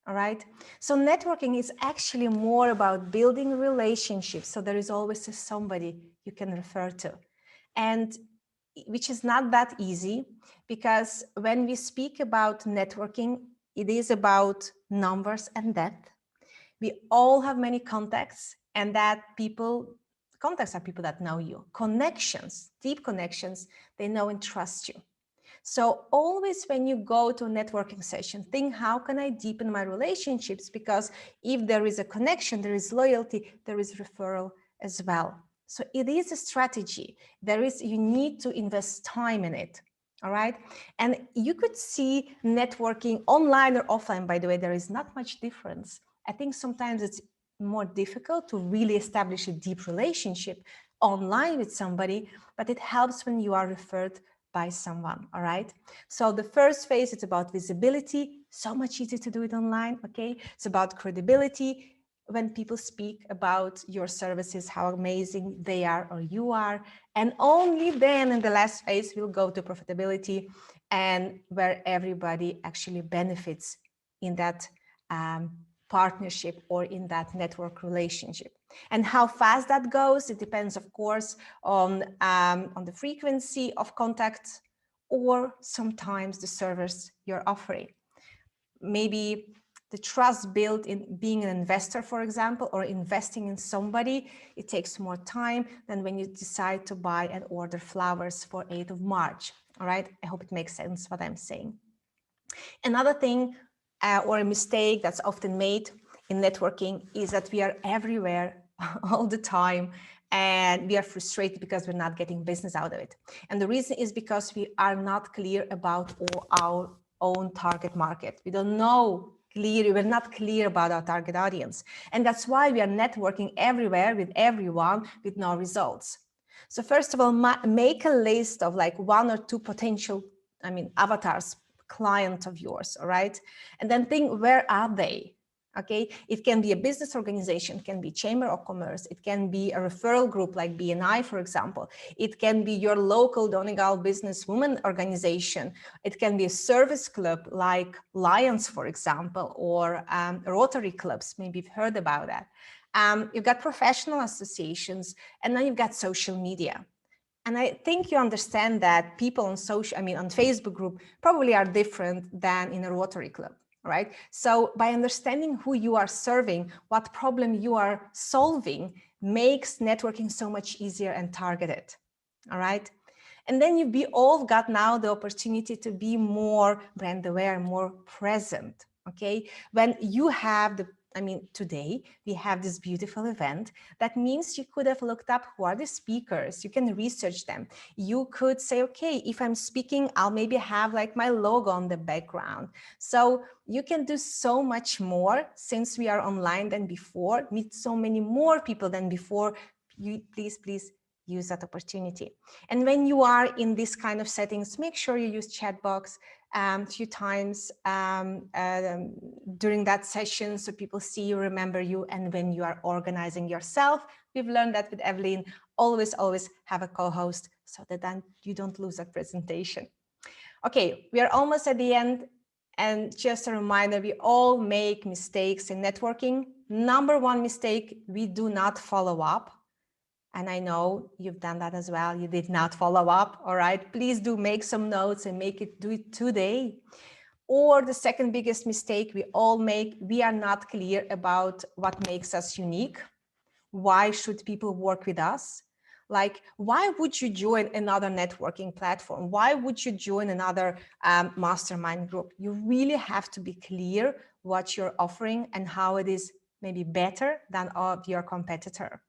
All right. So networking is actually more about building relationships. So there is always somebody you can refer to, and which is not that easy, because when we speak about networking, it is about numbers and depth. We all have many contacts, and contacts are people that know you. Connections, deep connections, they know and trust you. So always when you go to a networking session, think, how can I deepen my relationships? Because if there is a connection, there is loyalty, there is referral as well. So it is a strategy. You need to invest time in it. All right. And you could see networking online or offline, by the way, there is not much difference. I think sometimes it's more difficult to really establish a deep relationship online with somebody, but it helps when you are referred by someone. All right. So the first phase, it's about visibility. So much easier to do it online. Okay. It's about credibility. When people speak about your services, how amazing they are or you are. And only then in the last phase, we'll go to profitability, and where everybody actually benefits in that partnership or in that network relationship. And how fast that goes, it depends, of course, on the frequency of contact, or sometimes the service you're offering. Maybe the trust built in being an investor, for example, or investing in somebody, it takes more time than when you decide to buy and order flowers for 8th of March. All right, I hope it makes sense what I'm saying. Another thing or a mistake that's often made in networking is that we are everywhere all the time, and we are frustrated because we're not getting business out of it. And the reason is because we are not clear about our own target market. We don't know clearly, we're not clear about our target audience. And that's why we are networking everywhere with everyone with no results. So first of all, make a list of like 1 or 2 potential, avatars, client of yours, all right? And then think, where are they? Okay, it can be a business organization, it can be chamber of commerce, it can be a referral group like BNI, for example. It can be your local Donegal business women organization. It can be a service club like Lions, for example, or Rotary clubs. Maybe you've heard about that. You've got professional associations, and then you've got social media. And I think you understand that people on on Facebook group probably are different than in a Rotary club. Right? So by understanding who you are serving, what problem you are solving, makes networking so much easier and targeted. All right. And then you all got now the opportunity to be more brand aware, more present. Okay. When you have today we have this beautiful event. That means you could have looked up who are the speakers. You can research them. You could say, okay, if I'm speaking, I'll maybe have like my logo on the background. So you can do so much more since we are online than before, meet so many more people than before. You please use that opportunity. And when you are in this kind of settings, make sure you use chat box a few times during that session, so people see you, remember you. And when you are organizing yourself, we've learned that with Evelyn, always have a co-host so that then you don't lose that presentation. Okay, we are almost at the end. And just a reminder, we all make mistakes in networking. Number 1 mistake, we do not follow up. And I know you've done that as well. You did not follow up. All right. Please do make some notes and do it today. Or the second biggest mistake we all make, we are not clear about what makes us unique. Why should people work with us? Like, why would you join another networking platform? Why would you join another mastermind group? You really have to be clear what you're offering and how it is maybe better than of your competitor.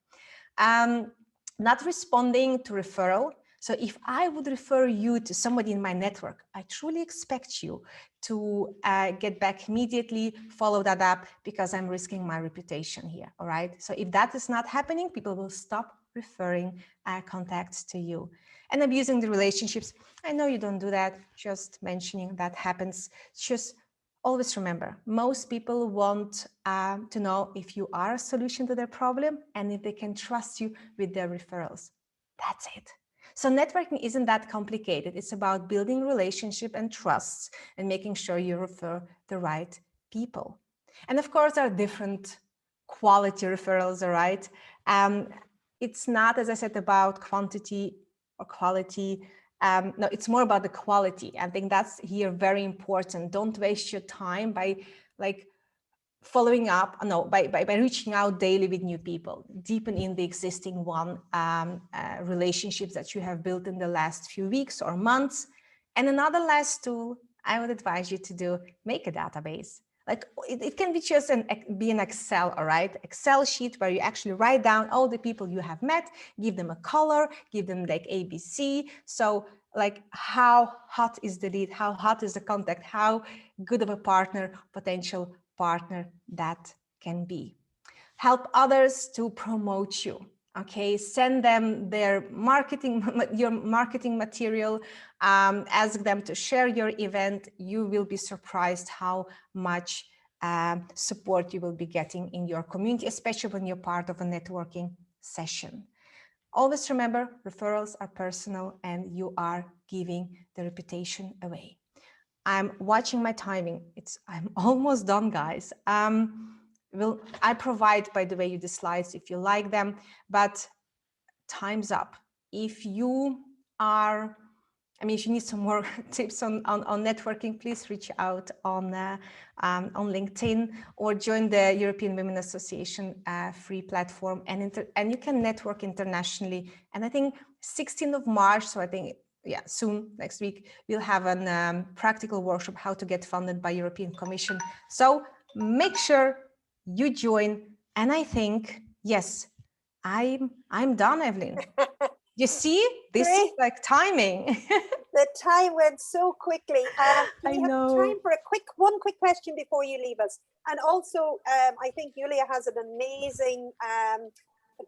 Not responding to referral. So if I would refer you to somebody in my network, I truly expect you to get back immediately, follow that up, because I'm risking my reputation here. All right. So if that is not happening, people will stop referring contacts to you. And abusing the relationships. I know you don't do that. Just mentioning that happens. Just always remember, most people want to know if you are a solution to their problem and if they can trust you with their referrals. That's it. So networking isn't that complicated. It's about building relationship and trust and making sure you refer the right people. And of course, there are different quality referrals, all right? It's not, as I said, about quantity or quality. No, it's more about the quality. I think that's here very important. Don't waste your time by like following up, by reaching out daily with new people, deepen in the existing relationships that you have built in the last few weeks or months. And another last tool I would advise you to do, make a database. Like it can be just be an Excel, all right? Excel sheet where you actually write down all the people you have met, give them a color, give them like ABC. So like how hot is the lead, how hot is the contact, how good of a partner, potential partner that can be. Help others to promote you. Okay, send them their your marketing material, ask them to share your event. You will be surprised how much support you will be getting in your community, especially when you're part of a networking session. Always remember, referrals are personal and you are giving the reputation away. I'm watching my timing. I'm almost done, guys. I provide, by the way, you the slides if you like them, but time's up. If you need some more tips on networking, please reach out on LinkedIn or join the European Women Association free platform, and you can network internationally. And I think 16th of March, so I think soon, next week, we'll have a practical workshop how to get funded by European Commission. So make sure you join. And I think, yes, I'm done, Evelyn. You see, this is like timing. The time went so quickly. Do we have time for one quick question before you leave us? And also, I think Julia has an amazing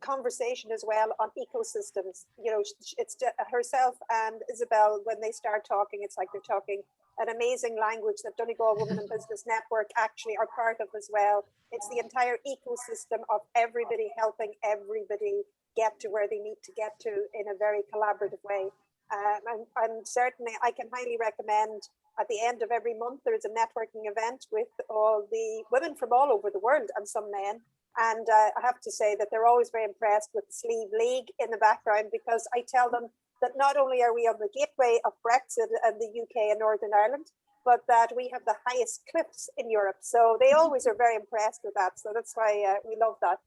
conversation as well on ecosystems. You know, it's herself and Isabel, when they start talking, it's like they're talking an amazing language that Donegal Women in Business Network actually are part of as well. It's the entire ecosystem of everybody helping everybody get to where they need to get to in a very collaborative way. And certainly I can highly recommend, at the end of every month, there is a networking event with all the women from all over the world and some men. And I have to say that they're always very impressed with the Sleeve League in the background, because I tell them that not only are we on the gateway of Brexit and the UK and Northern Ireland, but that we have the highest cliffs in Europe. So they always are very impressed with that. So that's why we love that.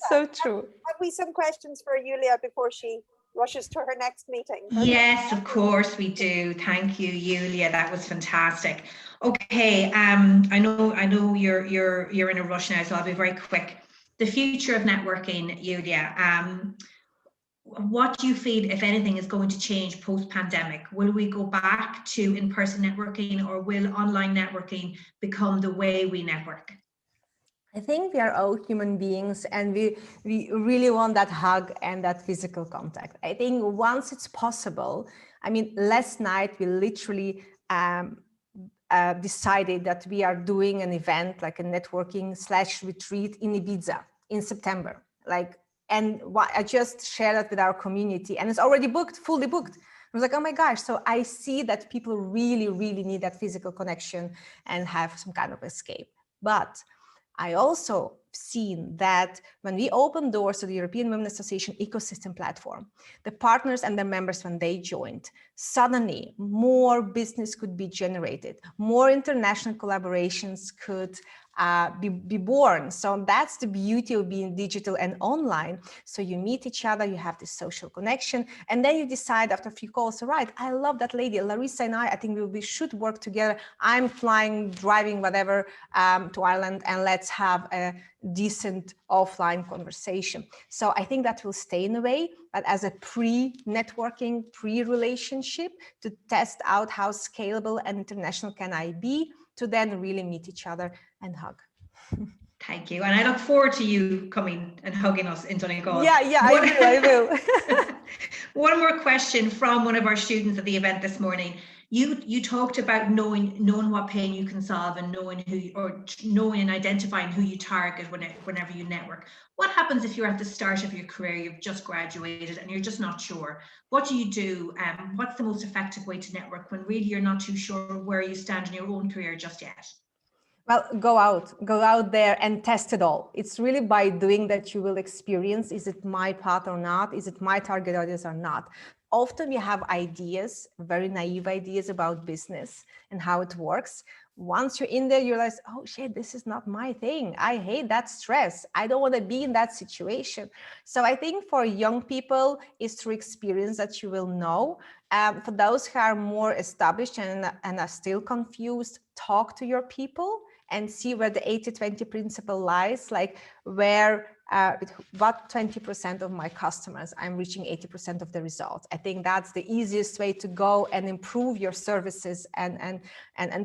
So true. Have we some questions for Julia before she rushes to her next meeting? Yes, of course we do. Thank you, Julia. That was fantastic. Okay, I know you're in a rush now, so I'll be very quick. The future of networking, Julia. What do you feel, if anything, is going to change post-pandemic? Will we go back to in-person networking, or will online networking become the way we network? I think we are all human beings, and we really want that hug and that physical contact. I think once it's possible, I mean, last night we literally decided that we are doing an event, like a networking / retreat in Ibiza in September. And I just shared that with our community, and it's already booked, fully booked. I was like, oh my gosh. So I see that people really, really need that physical connection and have some kind of escape. But I also seen that when we opened doors to the European Women Association ecosystem platform, the partners and the members, when they joined, suddenly more business could be generated, more international collaborations could be born. So that's the beauty of being digital and online. So you meet each other, you have this social connection, and then you decide after a few calls, all right, I love that lady, Larissa and I think we should work together. I'm flying, driving, whatever, to Ireland, and let's have a decent offline conversation. So I think that will stay in a way, but as a pre-networking, pre-relationship, to test out how scalable and international can I be, to then really meet each other and hug. Thank you. And I look forward to you coming and hugging us in Donegal. Yeah, I will. One more question from one of our students at the event this morning. You talked about knowing what pain you can solve, and knowing and identifying who you target whenever you network. What happens if you're at the start of your career, you've just graduated and you're just not sure? What do you do? What's the most effective way to network when really you're not too sure where you stand in your own career just yet? Well, go out there and test it all. It's really by doing that you will experience, is it my path or not? Is it my target audience or not? Often we have ideas, very naive ideas about business and how it works. Once you're in there, you realize, oh shit, this is not my thing. I hate that stress. I don't want to be in that situation. So I think for young people, it's through experience that you will know. For those who are more established and are still confused, talk to your people and see where the 80-20 principle lies, like where with what 20% of my customers I'm reaching 80% of the results. I think that's the easiest way to go and improve your services and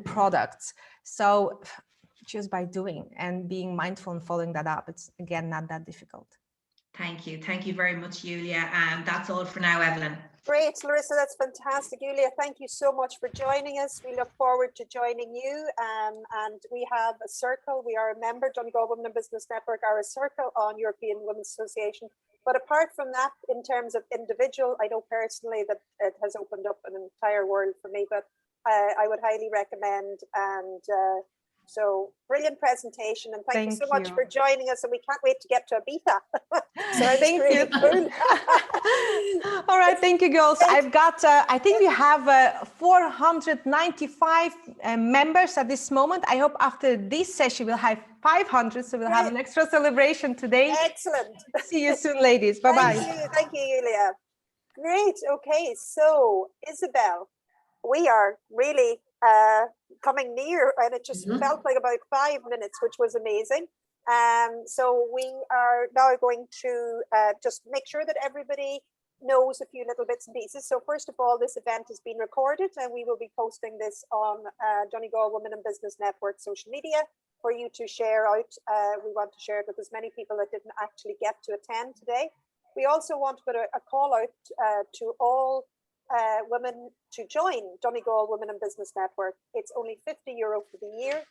products. So just by doing and being mindful and following that up, it's again not that difficult. Thank you very much, Julia. And that's all for now, Evelyn. Great, Larissa, that's fantastic. Julia, thank you so much for joining us. We look forward to joining you. And we have a circle. We are a member, Donegal Women in Business Network, are a circle on European Women's Association. But apart from that, in terms of individual, I know personally that it has opened up an entire world for me, but I would highly recommend. And so brilliant presentation, and thank you so much for joining us, and we can't wait to get to a beta. So thank you. Cool. All right, thank you, girls. I've got, I think we have 495 members at this moment. I hope after this session we'll have 500, so we'll have an extra celebration today. Excellent. See you soon, ladies. Bye-bye. Thank you, Julia. Great. Okay, so Isabel, we are really coming near, and it just felt like about 5 minutes, which was amazing. So we are now going to just make sure that everybody knows a few little bits and pieces. So first of all, this event has been recorded, and we will be posting this on Donegal Women in Business Network social media for you to share out. We want to share it with as many people that didn't actually get to attend today. We also want to put a call out to all women to join Donegal Women in Business Network. It's only €50 for the year.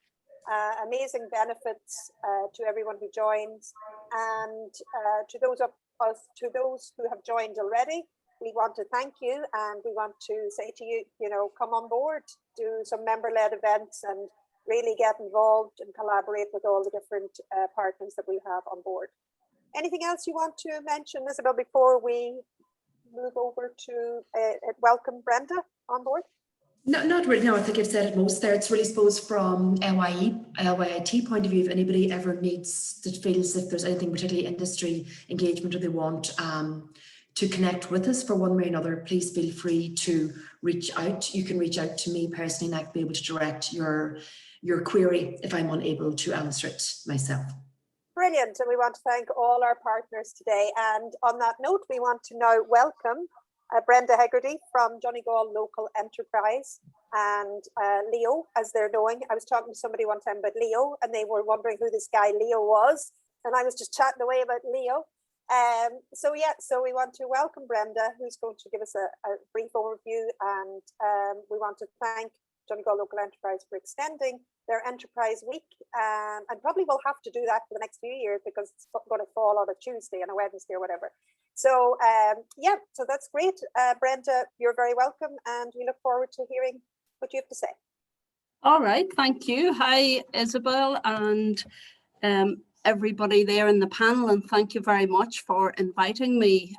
Amazing benefits to everyone who joins, and to those of us, to those who have joined already, we want to thank you, and we want to say to you, come on board, do some member-led events, and really get involved and collaborate with all the different partners that we have on board. Anything else you want to mention, Isabel, before we move over to welcome Brenda on board? No, not really. No, I think I've said it most there. It's really, suppose, from LYIT point of view, if anybody ever needs to feels if there's anything particularly industry engagement or they want to connect with us for one way or another, please feel free to reach out. You can reach out to me personally, and I can be able to direct your query if I'm unable to answer it myself. Brilliant, and we want to thank all our partners today. And on that note, we want to now welcome Brenda Hegarty from Donegal Local Enterprise, and Leo, as they're knowing. I was talking to somebody one time about Leo, and they were wondering who this guy Leo was, and I was just chatting away about Leo. So we want to welcome Brenda, who's going to give us a brief overview, and we want to thank Donegal Local Enterprise for extending their Enterprise Week, and probably we'll have to do that for the next few years because it's going to fall on a Tuesday and a Wednesday or whatever. So so that's great. Brenda, you're very welcome, and we look forward to hearing what you have to say. All right, thank you. Hi, Isabel, and everybody there in the panel, and thank you very much for inviting me.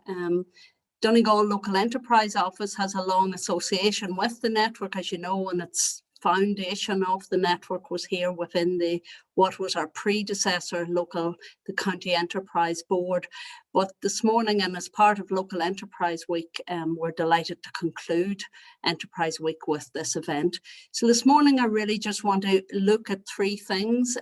Donegal Local Enterprise Office has a long association with the network, as you know, and its foundation of the network was here within what was our predecessor, the County Enterprise Board. But this morning, and as part of Local Enterprise Week, we're delighted to conclude Enterprise Week with this event. So this morning, I really just want to look at three things.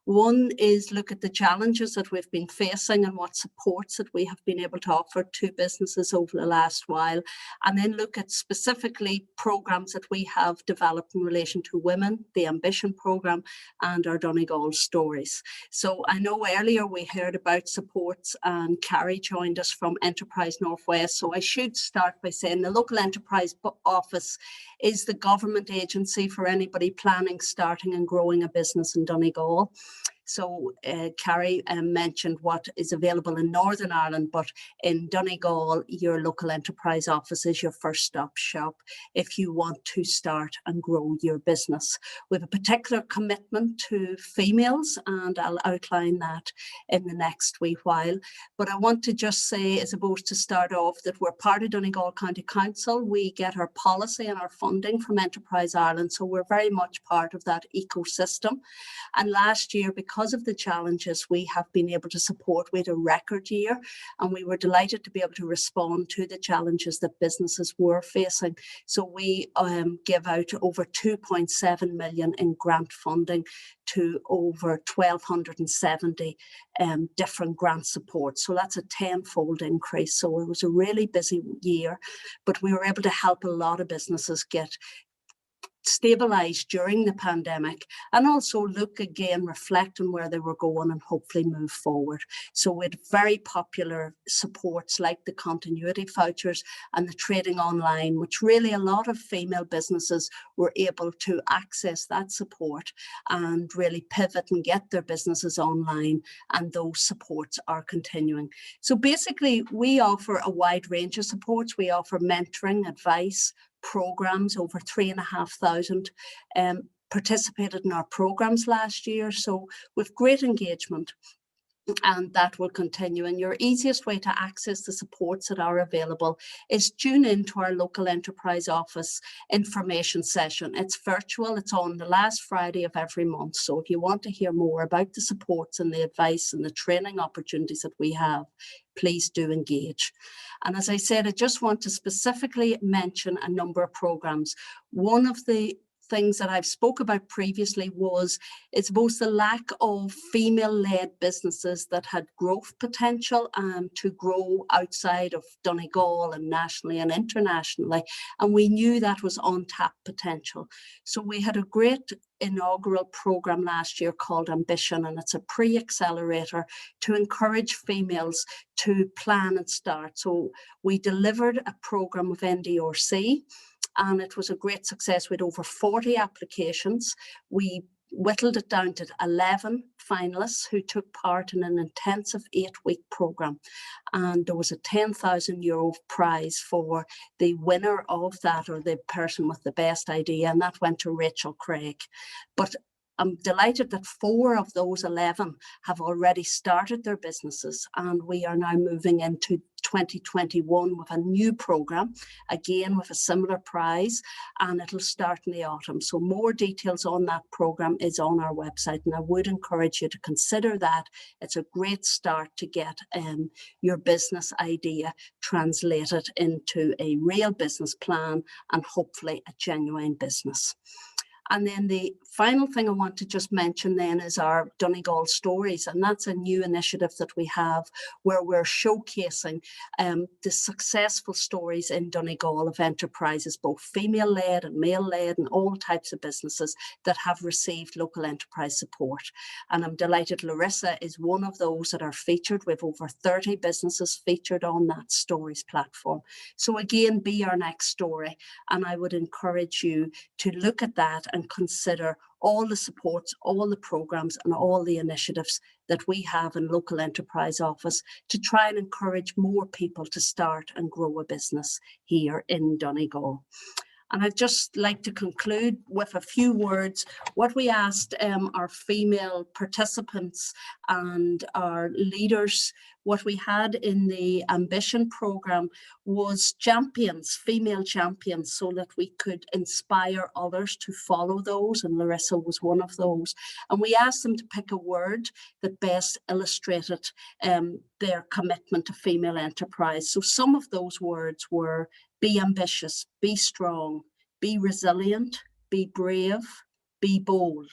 One is look at the challenges that we've been facing and what supports that we have been able to offer to businesses over the last while. And then look at specifically programs that we have developed in relation to women, the Ambition Programme, and our Donegal Stories. So I know earlier we heard about supports, and Carrie joined us from Enterprise Northwest. So I should start by saying the Local Enterprise Office is the government agency for anybody planning, starting and growing a business in Donegal. So Carrie mentioned what is available in Northern Ireland, but in Donegal, your local enterprise office is your first stop shop if you want to start and grow your business. We have a particular commitment to females, and I'll outline that in the next wee while. But I want to just say, as opposed to start off, that we're part of Donegal County Council. We get our policy and our funding from Enterprise Ireland, so we're very much part of that ecosystem. And last year, because of the challenges we have been able to support, we had a record year, and we were delighted to be able to respond to the challenges that businesses were facing. So we give out over 2.7 million in grant funding to over 1,270 different grant support. So that's a 10-fold increase. So it was a really busy year, but we were able to help a lot of businesses get stabilized during the pandemic, and also look again, reflect on where they were going, and hopefully move forward. So with very popular supports like the continuity vouchers and the trading online, which really a lot of female businesses were able to access that support and really pivot and get their businesses online, and those supports are continuing. So basically we offer a wide range of supports. We offer mentoring, advice, programs. Over 3,500 participated in our programs last year, so with great engagement, and that will continue. And your easiest way to access the supports that are available is tune into our local enterprise office information session. It's virtual, it's on the last Friday of every month. So if you want to hear more about the supports and the advice and the training opportunities that we have, please do engage. And as I said, I just want to specifically mention a number of programs. One of the things that I've spoke about previously was, it's both the lack of female-led businesses that had growth potential to grow outside of Donegal and nationally and internationally. And we knew that was untapped potential. So we had a great inaugural program last year called Ambition, and it's a pre-accelerator to encourage females to plan and start. So we delivered a program with NDRC, and it was a great success with over 40 applications. We whittled it down to 11 finalists who took part in an intensive 8-week program. And there was a €10,000 prize for the winner of that, or the person with the best idea, and that went to Rachel Craig. But I'm delighted that 4 of those 11 have already started their businesses, and we are now moving into 2021 with a new program, again with a similar prize, and it'll start in the autumn. So more details on that program is on our website, and I would encourage you to consider that. It's a great start to get your business idea translated into a real business plan and hopefully a genuine business. And then the final thing I want to just mention then is our Donegal Stories. And that's a new initiative that we have where we're showcasing the successful stories in Donegal of enterprises, both female-led and male-led, and all types of businesses that have received local enterprise support. And I'm delighted Larissa is one of those that are featured. We have over 30 businesses featured on that Stories platform. So again, be our next story. And I would encourage you to look at that and consider all the supports, all the programs and all the initiatives that we have in Local Enterprise Office to try and encourage more people to start and grow a business here in Donegal. And I'd just like to conclude with a few words. What we asked our female participants and our leaders, what we had in the Ambition program was champions, female champions, so that we could inspire others to follow those. And Larissa was one of those. And we asked them to pick a word that best illustrated their commitment to female enterprise. So some of those words were: be ambitious, be strong, be resilient, be brave, be bold,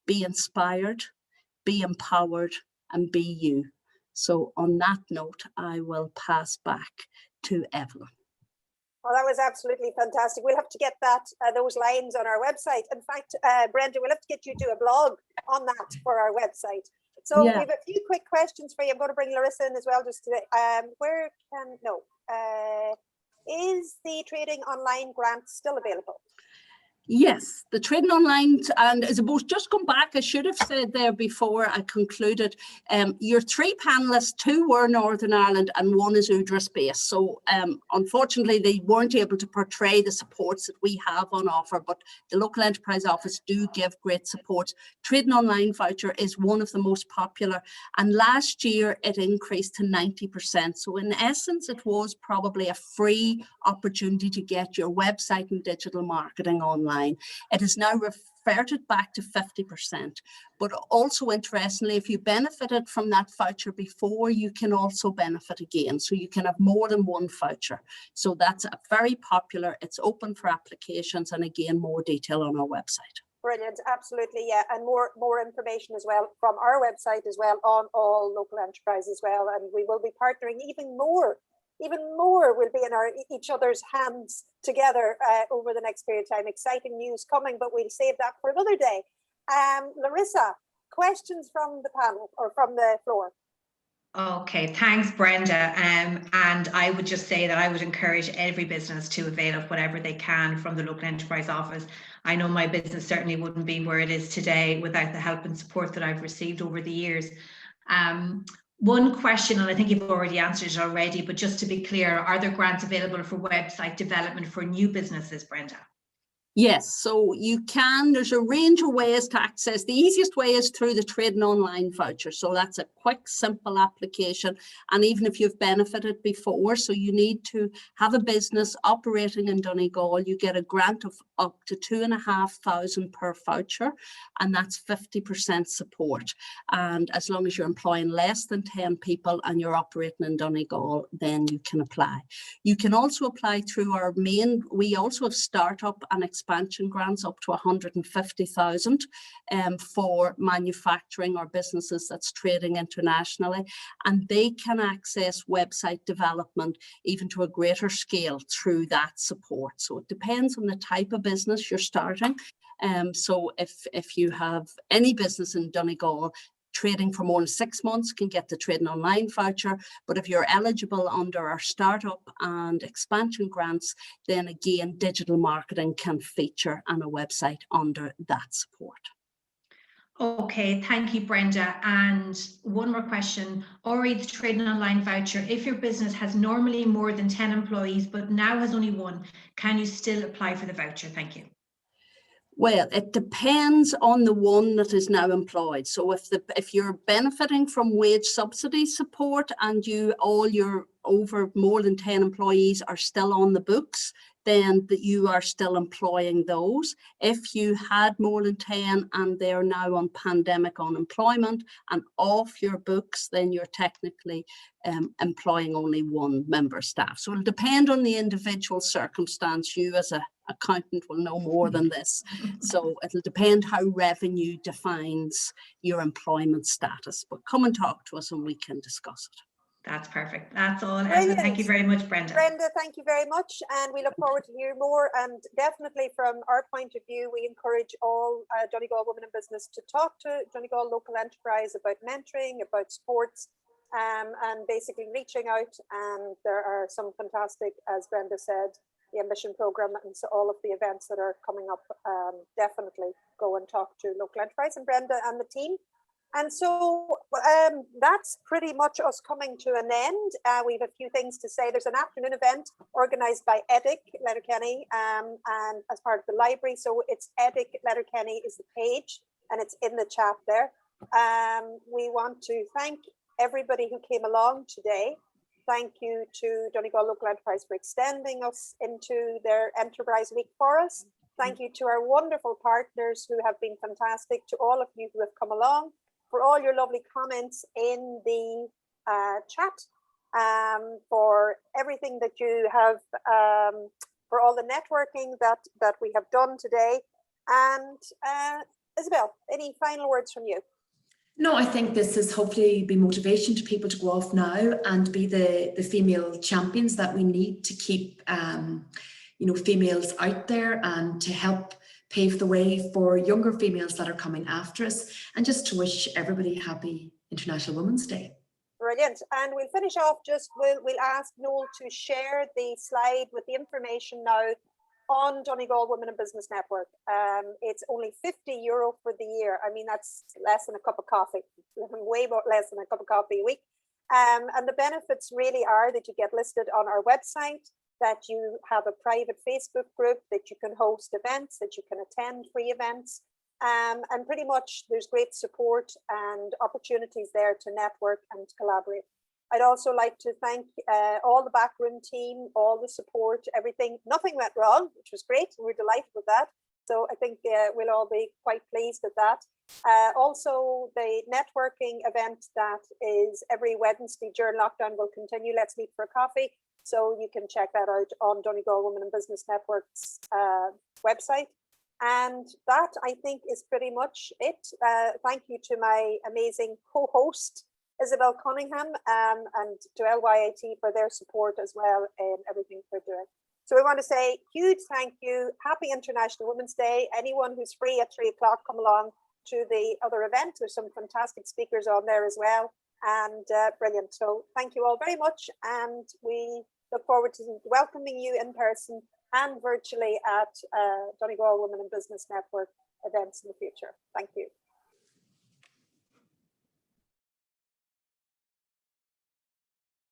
be inspired, be empowered, and be you. So on that note, I will pass back to Evelyn. Well, that was absolutely fantastic. We'll have to get that those lines on our website. In fact, Brenda, we'll have to get you to a blog on that for our website. So Yeah. we have a few quick questions for you. I'm going to bring Larissa in as well just today. Is the trading online grant still available? Yes, the trading online, and I suppose just come back, I should have said there before I concluded, your three panellists, two were Northern Ireland and one is Udras based. So unfortunately, they weren't able to portray the supports that we have on offer, but the Local Enterprise Office do give great support. Trading online voucher is one of the most popular, and last year it increased to 90%. So in essence, it was probably a free opportunity to get your website and digital marketing online. It is now reverted back to 50%. But also interestingly, if you benefited from that voucher before, you can also benefit again. So you can have more than one voucher. So that's a very popular. It's open for applications, and again, more detail on our website. Brilliant, absolutely, yeah, and more information as well from our website as well on all local enterprise as well, and we will be partnering even more will be in each other's hands together over the next period of time. Exciting news coming, but we'll save that for another day. Larissa, questions from the panel or from the floor? Okay, thanks, Brenda. And I would just say that I would encourage every business to avail of whatever they can from the Local Enterprise Office. I know my business certainly wouldn't be where it is today without the help and support that I've received over the years. One question, and I think you've already answered it already, but just to be clear, are there grants available for website development for new businesses, Brenda? Yes, so you can, there's a range of ways to access. The easiest way is through the Trading Online voucher. So that's a quick, simple application. And even if you've benefited before, so you need to have a business operating in Donegal, you get a grant of up to 2,500 per voucher, and that's 50% support. And as long as you're employing less than 10 people and you're operating in Donegal, then you can apply. You can also apply through our main, we also have startup and expansion grants up to 150,000 for manufacturing or businesses that's trading internationally, and they can access website development even to a greater scale through that support. So it depends on the type of business you're starting. So if you have any business in Donegal trading for more than 6 months, can get the Trading Online voucher. But if you're eligible under our startup and expansion grants, then again, digital marketing can feature on a website under that support. Okay, thank you, Brenda. And one more question. Ori, the Trading Online voucher, if your business has normally more than 10 employees, but now has only one, can you still apply for the voucher? Thank you. Well, it depends on the one that is now employed. So if you're benefiting from wage subsidy support and all your over more than 10 employees are still on the books, then that you are still employing those. If you had more than 10 and they're now on pandemic unemployment and off your books, then you're technically employing only one member staff. So it'll depend on the individual circumstance. You as an accountant will know more than this. So it'll depend how revenue defines your employment status. But come and talk to us and we can discuss it. That's perfect. That's all. Brilliant. Thank you very much, Brenda. Brenda, thank you very much. And we look forward to hear more. And definitely from our point of view, we encourage all Donegal Women in Business to talk to Donegal Local Enterprise about mentoring, about sports, and basically reaching out. And there are some fantastic, as Brenda said, the Ambition Programme and so all of the events that are coming up. Definitely go and talk to Local Enterprise and Brenda and the team. And so that's pretty much us coming to an end. We have a few things to say. There's an afternoon event organised by EDIC Letterkenny and as part of the library. So it's EDIC Letterkenny is the page and it's in the chat there. We want to thank everybody who came along today. Thank you to Donegal Local Enterprise for extending us into their Enterprise Week for us. Thank you to our wonderful partners who have been fantastic, to all of you who have come along, for all your lovely comments in the chat, for everything that you have, for all the networking that we have done today. And Isabel, any final words from you? No, I think this is hopefully be motivation to people to go off now and be the female champions that we need to keep females out there and to help pave the way for younger females that are coming after us, and just to wish everybody happy International Women's Day. Brilliant. And we'll finish off we'll ask Noel to share the slide with the information now on Donegal Women in Business Network. It's only €50 for the year. I mean, that's less than a cup of coffee, way more, less than a cup of coffee a week. And the benefits really are that you get listed on our website, that you have a private Facebook group, that you can host events, that you can attend free events. And pretty much there's great support and opportunities there to network and collaborate. I'd also like to thank all the backroom team, all the support, everything. Nothing went wrong, which was great. We're delighted with that. So I think we'll all be quite pleased with that. Also, the networking event that is every Wednesday during lockdown will continue. Let's meet for a coffee. So you can check that out on Donegal Women in Business Network's website. And that, I think, is pretty much it. Thank you to my amazing co-host, Isabel Cunningham, and to LYIT for their support as well in everything we're doing. So we want to say huge thank you. Happy International Women's Day. Anyone who's free at 3 o'clock, come along to the other event. There's some fantastic speakers on there as well. And brilliant. So thank you all very much. And we look forward to welcoming you in person and virtually at Donegal Women in Business Network events in the future. Thank you.